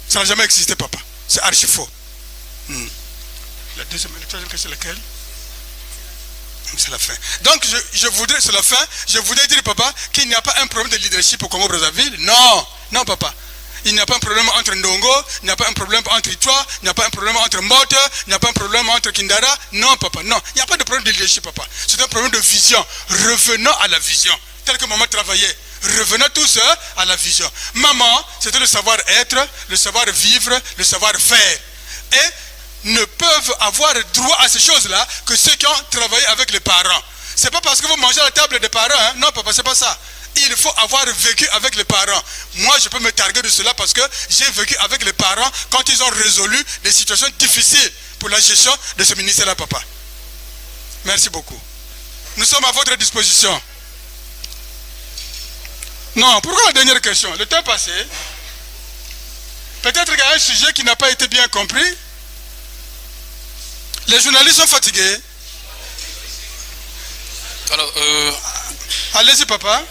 Ça n'a jamais existé, papa. C'est archi faux. La troisième question, c'est laquelle? C'est la fin. Donc, c'est la fin. Je voudrais dire, papa, qu'il n'y a pas un problème de leadership au Congo-Brazzaville. Non, papa. Il n'y a pas un problème entre Ndongo, il n'y a pas un problème entre Itwa, il n'y a pas un problème entre Motte, il n'y a pas un problème entre Kindara. Non, papa, non. Il n'y a pas de problème de leadership, papa. C'est un problème de vision. Revenons à la vision. Tel que maman travaillait. Revenons tous à la vision. Maman, c'était le savoir-être, le savoir-vivre, le savoir-faire. Et ne peuvent avoir droit à ces choses-là que ceux qui ont travaillé avec les parents. C'est pas parce que vous mangez à la table des parents, non, papa, c'est pas ça. Il faut avoir vécu avec les parents. Moi, je peux me targuer de cela parce que j'ai vécu avec les parents quand ils ont résolu des situations difficiles pour la gestion de ce ministère-là, papa. Merci beaucoup. Nous sommes à votre disposition. Non, pourquoi la dernière question? Le temps passé. Peut-être qu'il y a un sujet qui n'a pas été bien compris. Les journalistes sont fatigués. Alors, allez-y, papa.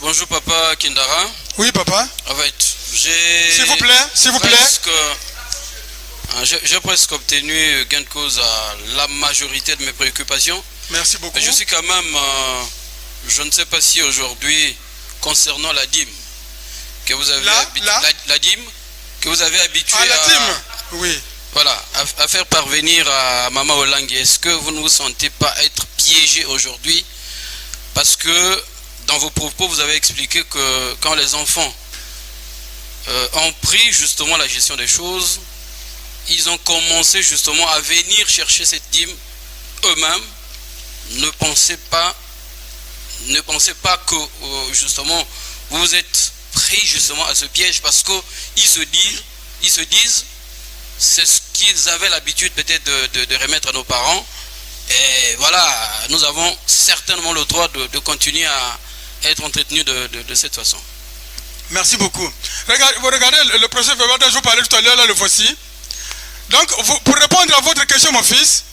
Bonjour, papa Kindara. Oui, papa. En fait, s'il vous plaît. J'ai presque obtenu gain de cause à la majorité de mes préoccupations. Merci beaucoup. Mais je suis quand même, je ne sais pas si aujourd'hui, concernant la dîme, que vous avez la dîme, que vous avez habitué la dîme, oui. Voilà, à faire parvenir à Maman Olangi. Est-ce que vous ne vous sentez pas être piégé aujourd'hui? Parce que dans vos propos, vous avez expliqué que quand les enfants ont pris justement la gestion des choses, ils ont commencé justement à venir chercher cette dîme eux-mêmes. Ne pensez pas que justement vous vous êtes pris justement à ce piège, parce qu'ils se disent c'est ce qu'ils avaient l'habitude peut-être de remettre à nos parents. Et voilà, nous avons certainement le droit de continuer à être entretenus de cette façon. Merci beaucoup. Vous regardez le procès verbal dont je vous parlais tout à l'heure, là, le voici. Donc, pour répondre à votre question, mon fils,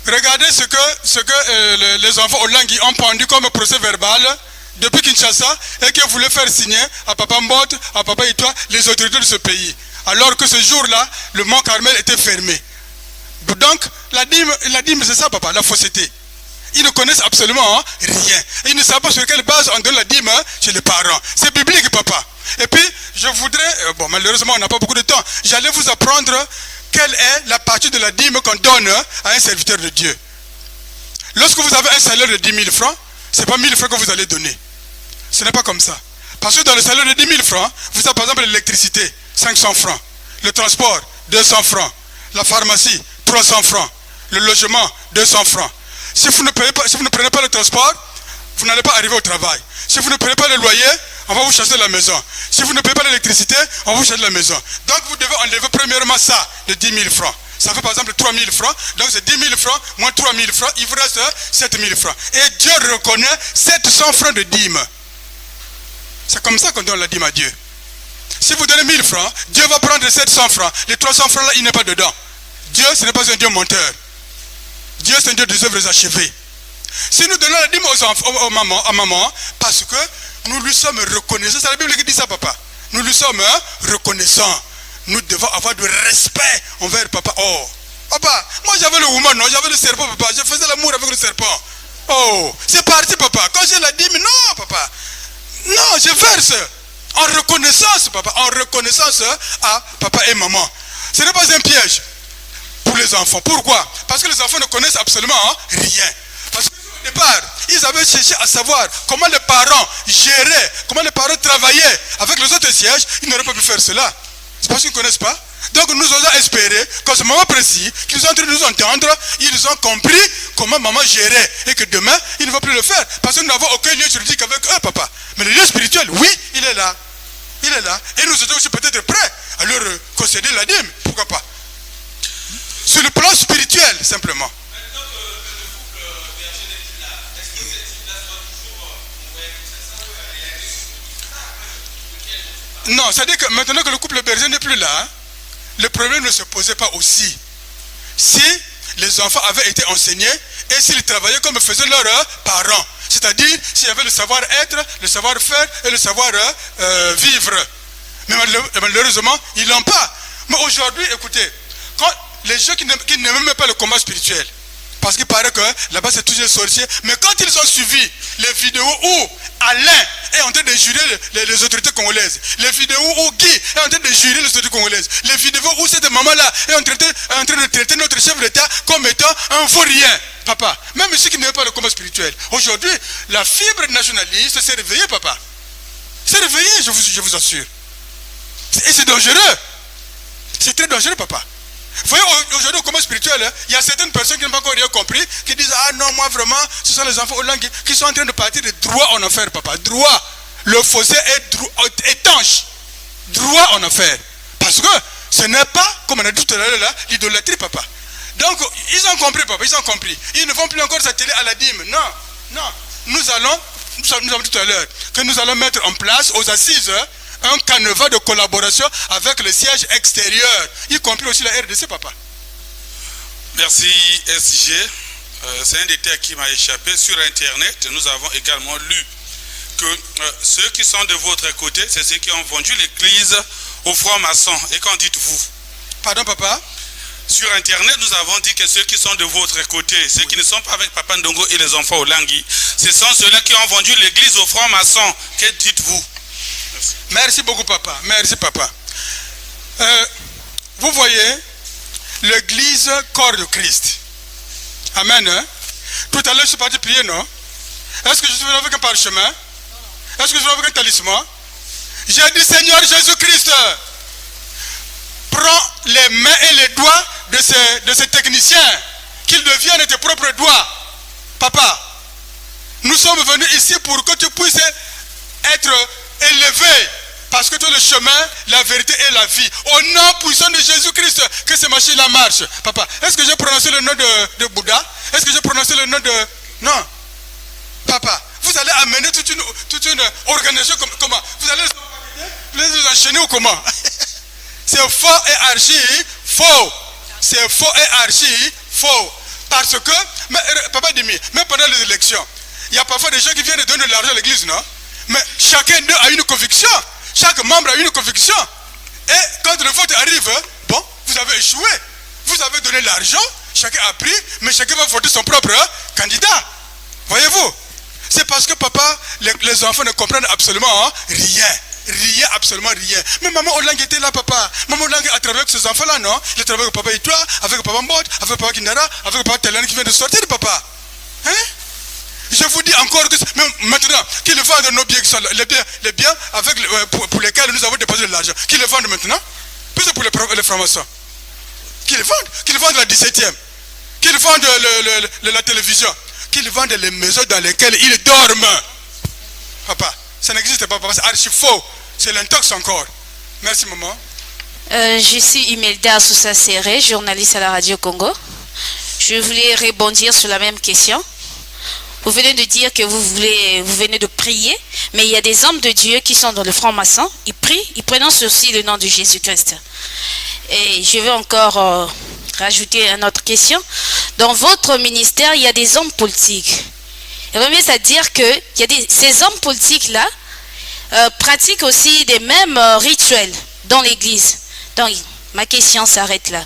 regardez ce que les enfants Olangi ont pendu comme procès verbal depuis Kinshasa et qui voulaient faire signer à Papa Mbote, à Papa Itwa, les autorités de ce pays. Alors que ce jour-là, le Mont Carmel était fermé. Donc, la dîme, c'est ça, papa, la fausseté. Ils ne connaissent absolument rien. Ils ne savent pas sur quelle base on donne la dîme chez les parents. C'est biblique, papa. Et puis, je voudrais, malheureusement, on n'a pas beaucoup de temps, j'allais vous apprendre quelle est la partie de la dîme qu'on donne à un serviteur de Dieu. Lorsque vous avez un salaire de 10 000 francs, ce n'est pas 1 000 francs que vous allez donner. Ce n'est pas comme ça. Parce que dans le salaire de 10 000 francs, vous avez par exemple l'électricité, 500 francs. Le transport, 200 francs. La pharmacie, 300 francs. Le logement, 200 francs. Si vous ne prenez pas le transport, vous n'allez pas arriver au travail. Si vous ne prenez pas le loyer, on va vous chasser de la maison. Si vous ne payez pas l'électricité, on va vous chasser de la maison. Donc vous devez enlever premièrement ça, de 10 000 francs. Ça fait par exemple 3 000 francs. Donc c'est 10 000 francs moins 3 000 francs. Il vous reste 7 000 francs. Et Dieu reconnaît 700 francs de dîme. C'est comme ça qu'on donne la dîme à Dieu. Si vous donnez 1000 francs, Dieu va prendre 700 francs. Les 300 francs là, il n'est pas dedans. Dieu, ce n'est pas un Dieu menteur. Dieu, c'est un Dieu des œuvres achevées. Si nous donnons la dîme à maman, parce que nous lui sommes reconnaissants, c'est la Bible qui dit ça, papa. Nous lui sommes reconnaissants. Nous devons avoir du respect envers papa. Oh, papa, moi j'avais le woman, non, j'avais le serpent, papa. Je faisais l'amour avec le serpent. Oh, c'est parti, papa. Quand j'ai la dîme, non, papa. Non, je verse. En reconnaissance, papa. En reconnaissance à papa et maman. Ce n'est pas un piège pour les enfants. Pourquoi? Parce que les enfants ne connaissent absolument rien. Parce qu'au départ, ils avaient cherché à savoir comment les parents géraient, comment les parents travaillaient avec les autres sièges. Ils n'auraient pas pu faire cela. C'est parce qu'ils ne connaissent pas. Donc nous osons espérer qu'à ce moment précis, qu'ils sont en train de nous entendre, ils ont compris comment maman gérait. Et que demain, ils ne vont plus le faire. Parce que nous n'avons aucun lien juridique avec eux, papa. Mais le lien spirituel, oui, il est là. Il est là. Et nous sommes aussi peut-être prêts à leur concéder la dîme. Pourquoi pas? Sur le plan spirituel, simplement. Non, c'est-à-dire que maintenant que le couple berger n'est plus là, le problème ne se posait pas aussi. Si les enfants avaient été enseignés et s'ils travaillaient comme faisaient leurs parents, c'est-à-dire s'il y avait le savoir-être, le savoir-faire et le savoir-vivre. Mais malheureusement, ils n'ont pas. Mais aujourd'hui, écoutez, quand les gens qui n'aiment même pas le combat spirituel, parce qu'il paraît que là-bas c'est toujours sorcier, mais quand ils ont suivi les vidéos où Alain est en train de jurer les autorités congolaises, les vidéos où Guy est en train de jurer les autorités congolaises, les vidéos où cette maman-là est en train de traiter notre chef d'État comme étant un vaurien, papa, même ceux qui n'aiment pas le combat spirituel, aujourd'hui, la fibre nationaliste s'est réveillée, papa. C'est réveillé, je vous assure. Et c'est dangereux. C'est très dangereux, papa. Vous voyez, aujourd'hui, au combat spirituel, il y a certaines personnes qui n'ont pas encore rien compris, qui disent, ah non, moi vraiment, ce sont les enfants au langue qui sont en train de partir de droit en enfer, papa. Droit. Le fossé est étanche. Droit en enfer. Parce que ce n'est pas, comme on a dit tout à l'heure, là, l'idolâtrie, papa. Donc, ils ont compris, papa, ils ont compris. Ils ne vont plus encore s'atteler à la dîme. Non, non. Nous avons dit tout à l'heure que nous allons mettre en place aux assises un canevas de collaboration avec le siège extérieur, y compris aussi la RDC, papa. Merci SG. C'est un détail qui m'a échappé. Sur Internet, nous avons également lu que ceux qui sont de votre côté, c'est ceux qui ont vendu l'église aux francs-maçons. Et qu'en dites-vous? Pardon, papa? Sur Internet, nous avons dit que ceux qui sont de votre côté, ceux qui ne sont pas avec Papa Ndongo et les enfants au Langui, ce sont ceux-là qui ont vendu l'église aux francs-maçons. Que dites-vous? Merci beaucoup, papa. Merci, papa. Vous voyez, l'église corps de Christ. Amen. Hein? Tout à l'heure, je suis parti prier, non? Est-ce que je suis venu avec un parchemin? Est-ce que je suis venu avec un talisman? J'ai dit, Seigneur Jésus-Christ, prends les mains et les doigts de ces techniciens, qu'ils deviennent tes propres doigts. Papa, nous sommes venus ici pour que tu puisses être élevé, parce que tu es le chemin, la vérité et la vie. Au nom puissant de Jésus-Christ, que ces machines-là marchent. Papa, est-ce que j'ai prononcé le nom de Bouddha? Est-ce que j'ai prononcé le nom de... Non. Papa, vous allez amener toute une organisation comment? Vous allez les enchaîner ou comment? C'est faux et archi faux. C'est faux et archi faux. Parce que, mais, papa dit, même pendant les élections, il y a parfois des gens qui viennent donner de l'argent à l'église, non? Mais chacun d'eux a une conviction. Chaque membre a une conviction. Et quand le vote arrive, bon, vous avez échoué. Vous avez donné l'argent, chacun a pris, mais chacun va voter son propre candidat. Voyez-vous? C'est parce que papa, les enfants ne comprennent absolument rien. Rien, absolument rien. Mais maman Olang était là, papa. Maman Olang a travaillé avec ces enfants-là, non? Il a travaillé avec papa et toi, avec papa Mbot, avec papa Kindara, avec papa Talani qui vient de sortir, papa. Hein? Je vous dis encore que même maintenant, qu'ils vendent nos biens, les biens avec, pour lesquels nous avons déposé de l'argent, qu'ils les vendent maintenant, puis c'est pour les francs-maçons. Qu'ils vendent la 17e, qu'ils vendent la télévision, qu'ils vendent les maisons dans lesquelles ils dorment. Papa, ça n'existe pas, papa, c'est archi faux. C'est l'intox encore. Merci, maman. Je suis Imelda Sousa Serré, journaliste à la Radio Congo. Je voulais rebondir sur la même question. Vous venez de dire que vous venez de prier, mais il y a des hommes de Dieu qui sont dans le franc-maçon. Ils prient, ils prononcent aussi le nom de Jésus-Christ. Et je vais encore rajouter une autre question. Dans votre ministère, il y a des hommes politiques. C'est-à-dire que ces hommes politiques-là pratiquent aussi des mêmes rituels dans l'église. Donc, ma question s'arrête là.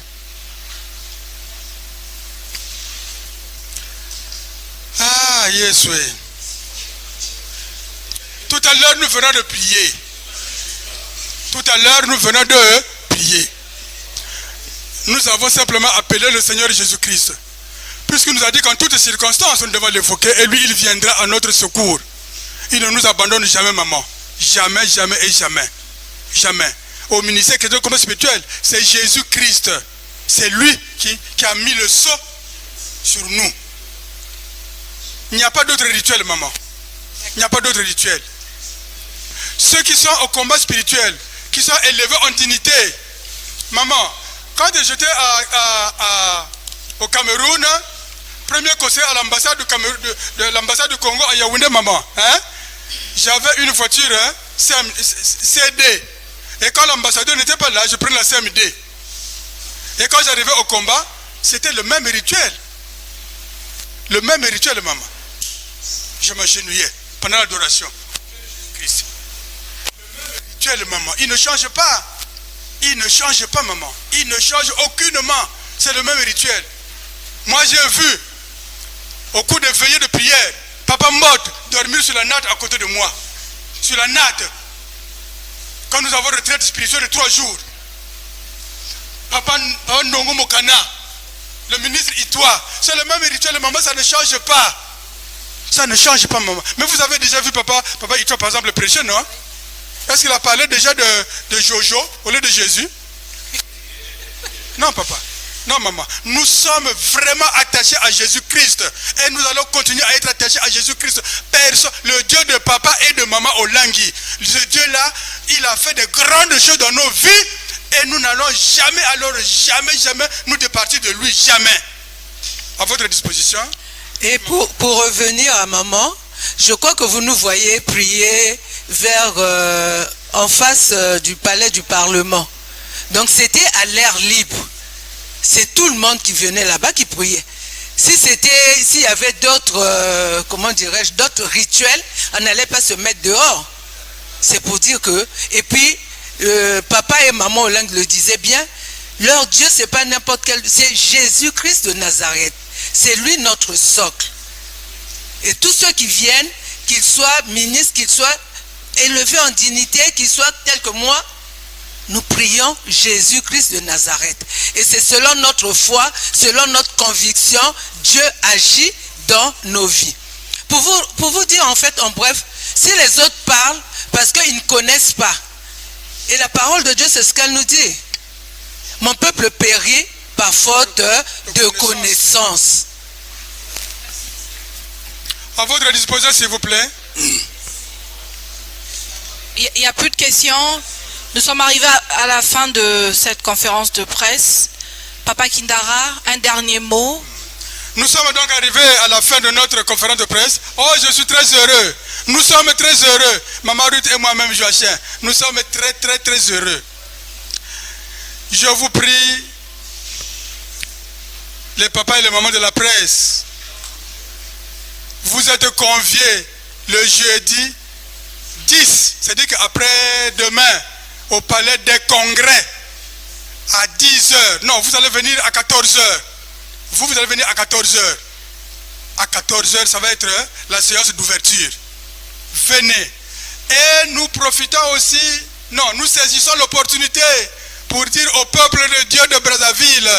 Ah, yes, oui. Tout à l'heure, nous venons de prier. Nous avons simplement appelé le Seigneur Jésus-Christ. Puisqu'il nous a dit qu'en toutes circonstances, nous devons l'évoquer. Et lui, il viendra à notre secours. Il ne nous abandonne jamais, maman. Jamais, jamais et jamais. Jamais. Au ministère chrétien comme spirituel, c'est Jésus-Christ. C'est lui qui a mis le sceau sur nous. Il n'y a pas d'autre rituel, maman. Il n'y a pas d'autre rituel. Ceux qui sont au combat spirituel, qui sont élevés en dignité. Maman, quand j'étais au Cameroun, premier conseiller à l'ambassade de l'ambassade du Congo à Yaoundé, maman, hein, j'avais une voiture CD. Et quand l'ambassadeur n'était pas là, je prenais la CMD. Et quand j'arrivais au combat, c'était le même rituel. Le même rituel, maman. Je m'agenouillais pendant l'adoration. Christ. Le même rituel, maman. Il ne change pas. Il ne change pas, maman. Il ne change aucunement. C'est le même rituel. Moi, j'ai vu, au cours des veillées de prière, Papa Mbot dormir sur la natte à côté de moi. Sur la natte. Quand nous avons retraite spirituelle de 3 jours. Papa Ndongo Mokana, le ministre Itoa, c'est le même rituel, maman, ça ne change pas. Ça ne change pas, maman. Mais vous avez déjà vu Papa Itoa, par exemple, prêcher, non? Est-ce qu'il a parlé déjà de Jojo au lieu de Jésus? Non, papa. Non, maman. Nous sommes vraiment attachés à Jésus-Christ. Et nous allons continuer à être attachés à Jésus-Christ. Le Dieu de papa et de maman Olangui. Ce Dieu-là, il a fait de grandes choses dans nos vies. Et nous n'allons jamais, alors jamais nous départir de lui. Jamais. À votre disposition. Et pour revenir à maman, je crois que vous nous voyez prier vers en face du palais du Parlement. Donc c'était à l'air libre. C'est tout le monde qui venait là-bas qui priait. S'il y avait d'autres, d'autres rituels, on n'allait pas se mettre dehors. C'est pour dire que, et puis, papa et maman Olang le disaient bien, leur Dieu c'est pas n'importe quel, c'est Jésus-Christ de Nazareth. C'est lui notre socle. Et tous ceux qui viennent, qu'ils soient ministres, qu'ils soient élevés en dignité, qu'ils soient tels que moi, nous prions Jésus-Christ de Nazareth. Et c'est selon notre foi, selon notre conviction, Dieu agit dans nos vies. Pour vous dire en fait, en bref, si les autres parlent, parce qu'ils ne connaissent pas. Et la parole de Dieu, c'est ce qu'elle nous dit. Mon peuple périt par faute de connaissance. À votre disposition, s'il vous plaît. Il n'y a plus de questions. Nous sommes arrivés à la fin de cette conférence de presse. Papa Kindara, un dernier mot. Nous sommes donc arrivés à la fin de notre conférence de presse. Oh, je suis très heureux. Nous sommes très heureux. Maman Ruth et moi-même, Joachim. Nous sommes très heureux. Je vous prie, les papas et les mamans de la presse, vous êtes conviés le jeudi 10, c'est-à-dire qu'après demain, au palais des congrès, à 10h. Non, vous allez venir à 14h. Vous allez venir à 14h. À 14h, ça va être la séance d'ouverture. Venez. Et nous profitons aussi, nous saisissons l'opportunité pour dire au peuple de Dieu de Brazzaville,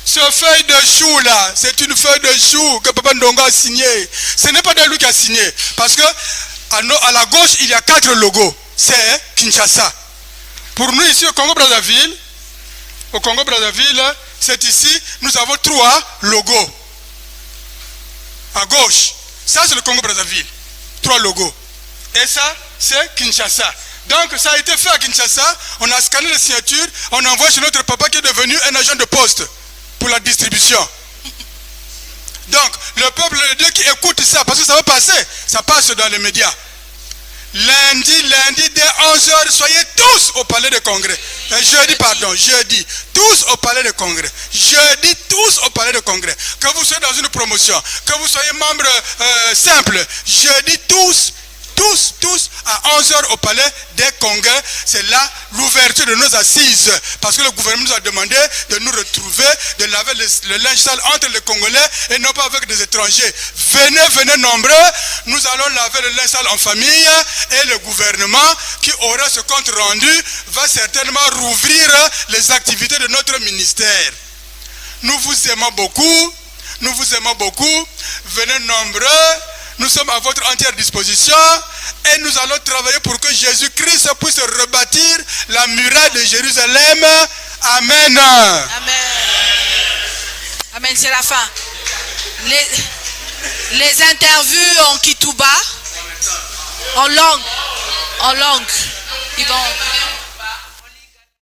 Ce feuille de chou là, c'est une feuille de chou que Papa Ndongo a signé. Ce n'est pas de lui qui a signé. Parce que à la gauche, il y a 4 logos. C'est Kinshasa. Pour nous ici au Congo-Brazzaville, c'est ici, nous avons 3 logos. À gauche, ça c'est le Congo-Brazzaville. 3 logos. Et ça, c'est Kinshasa. Donc ça a été fait à Kinshasa, on a scanné les signatures, on envoie chez notre papa qui est devenu un agent de poste pour la distribution. Donc le peuple de Dieu qui écoute ça, parce que ça va passer, ça passe dans les médias. Lundi, dès 11h, soyez tous au palais de congrès. Jeudi, tous au palais de congrès. Jeudi, tous au palais de congrès. Que vous soyez dans une promotion, que vous soyez membre simple, jeudi, tous à 11h au palais des congrès. C'est là l'ouverture de nos assises. Parce que le gouvernement nous a demandé de nous retrouver, de laver le linge sale entre les Congolais et non pas avec des étrangers. Venez nombreux, nous allons laver le linge sale en famille et le gouvernement qui aura ce compte rendu va certainement rouvrir les activités de notre ministère. Nous vous aimons beaucoup, venez nombreux. Nous sommes à votre entière disposition et nous allons travailler pour que Jésus-Christ puisse rebâtir la muraille de Jérusalem. Amen. Amen, c'est la fin. Les interviews en Kitouba, en langue. Ils vont...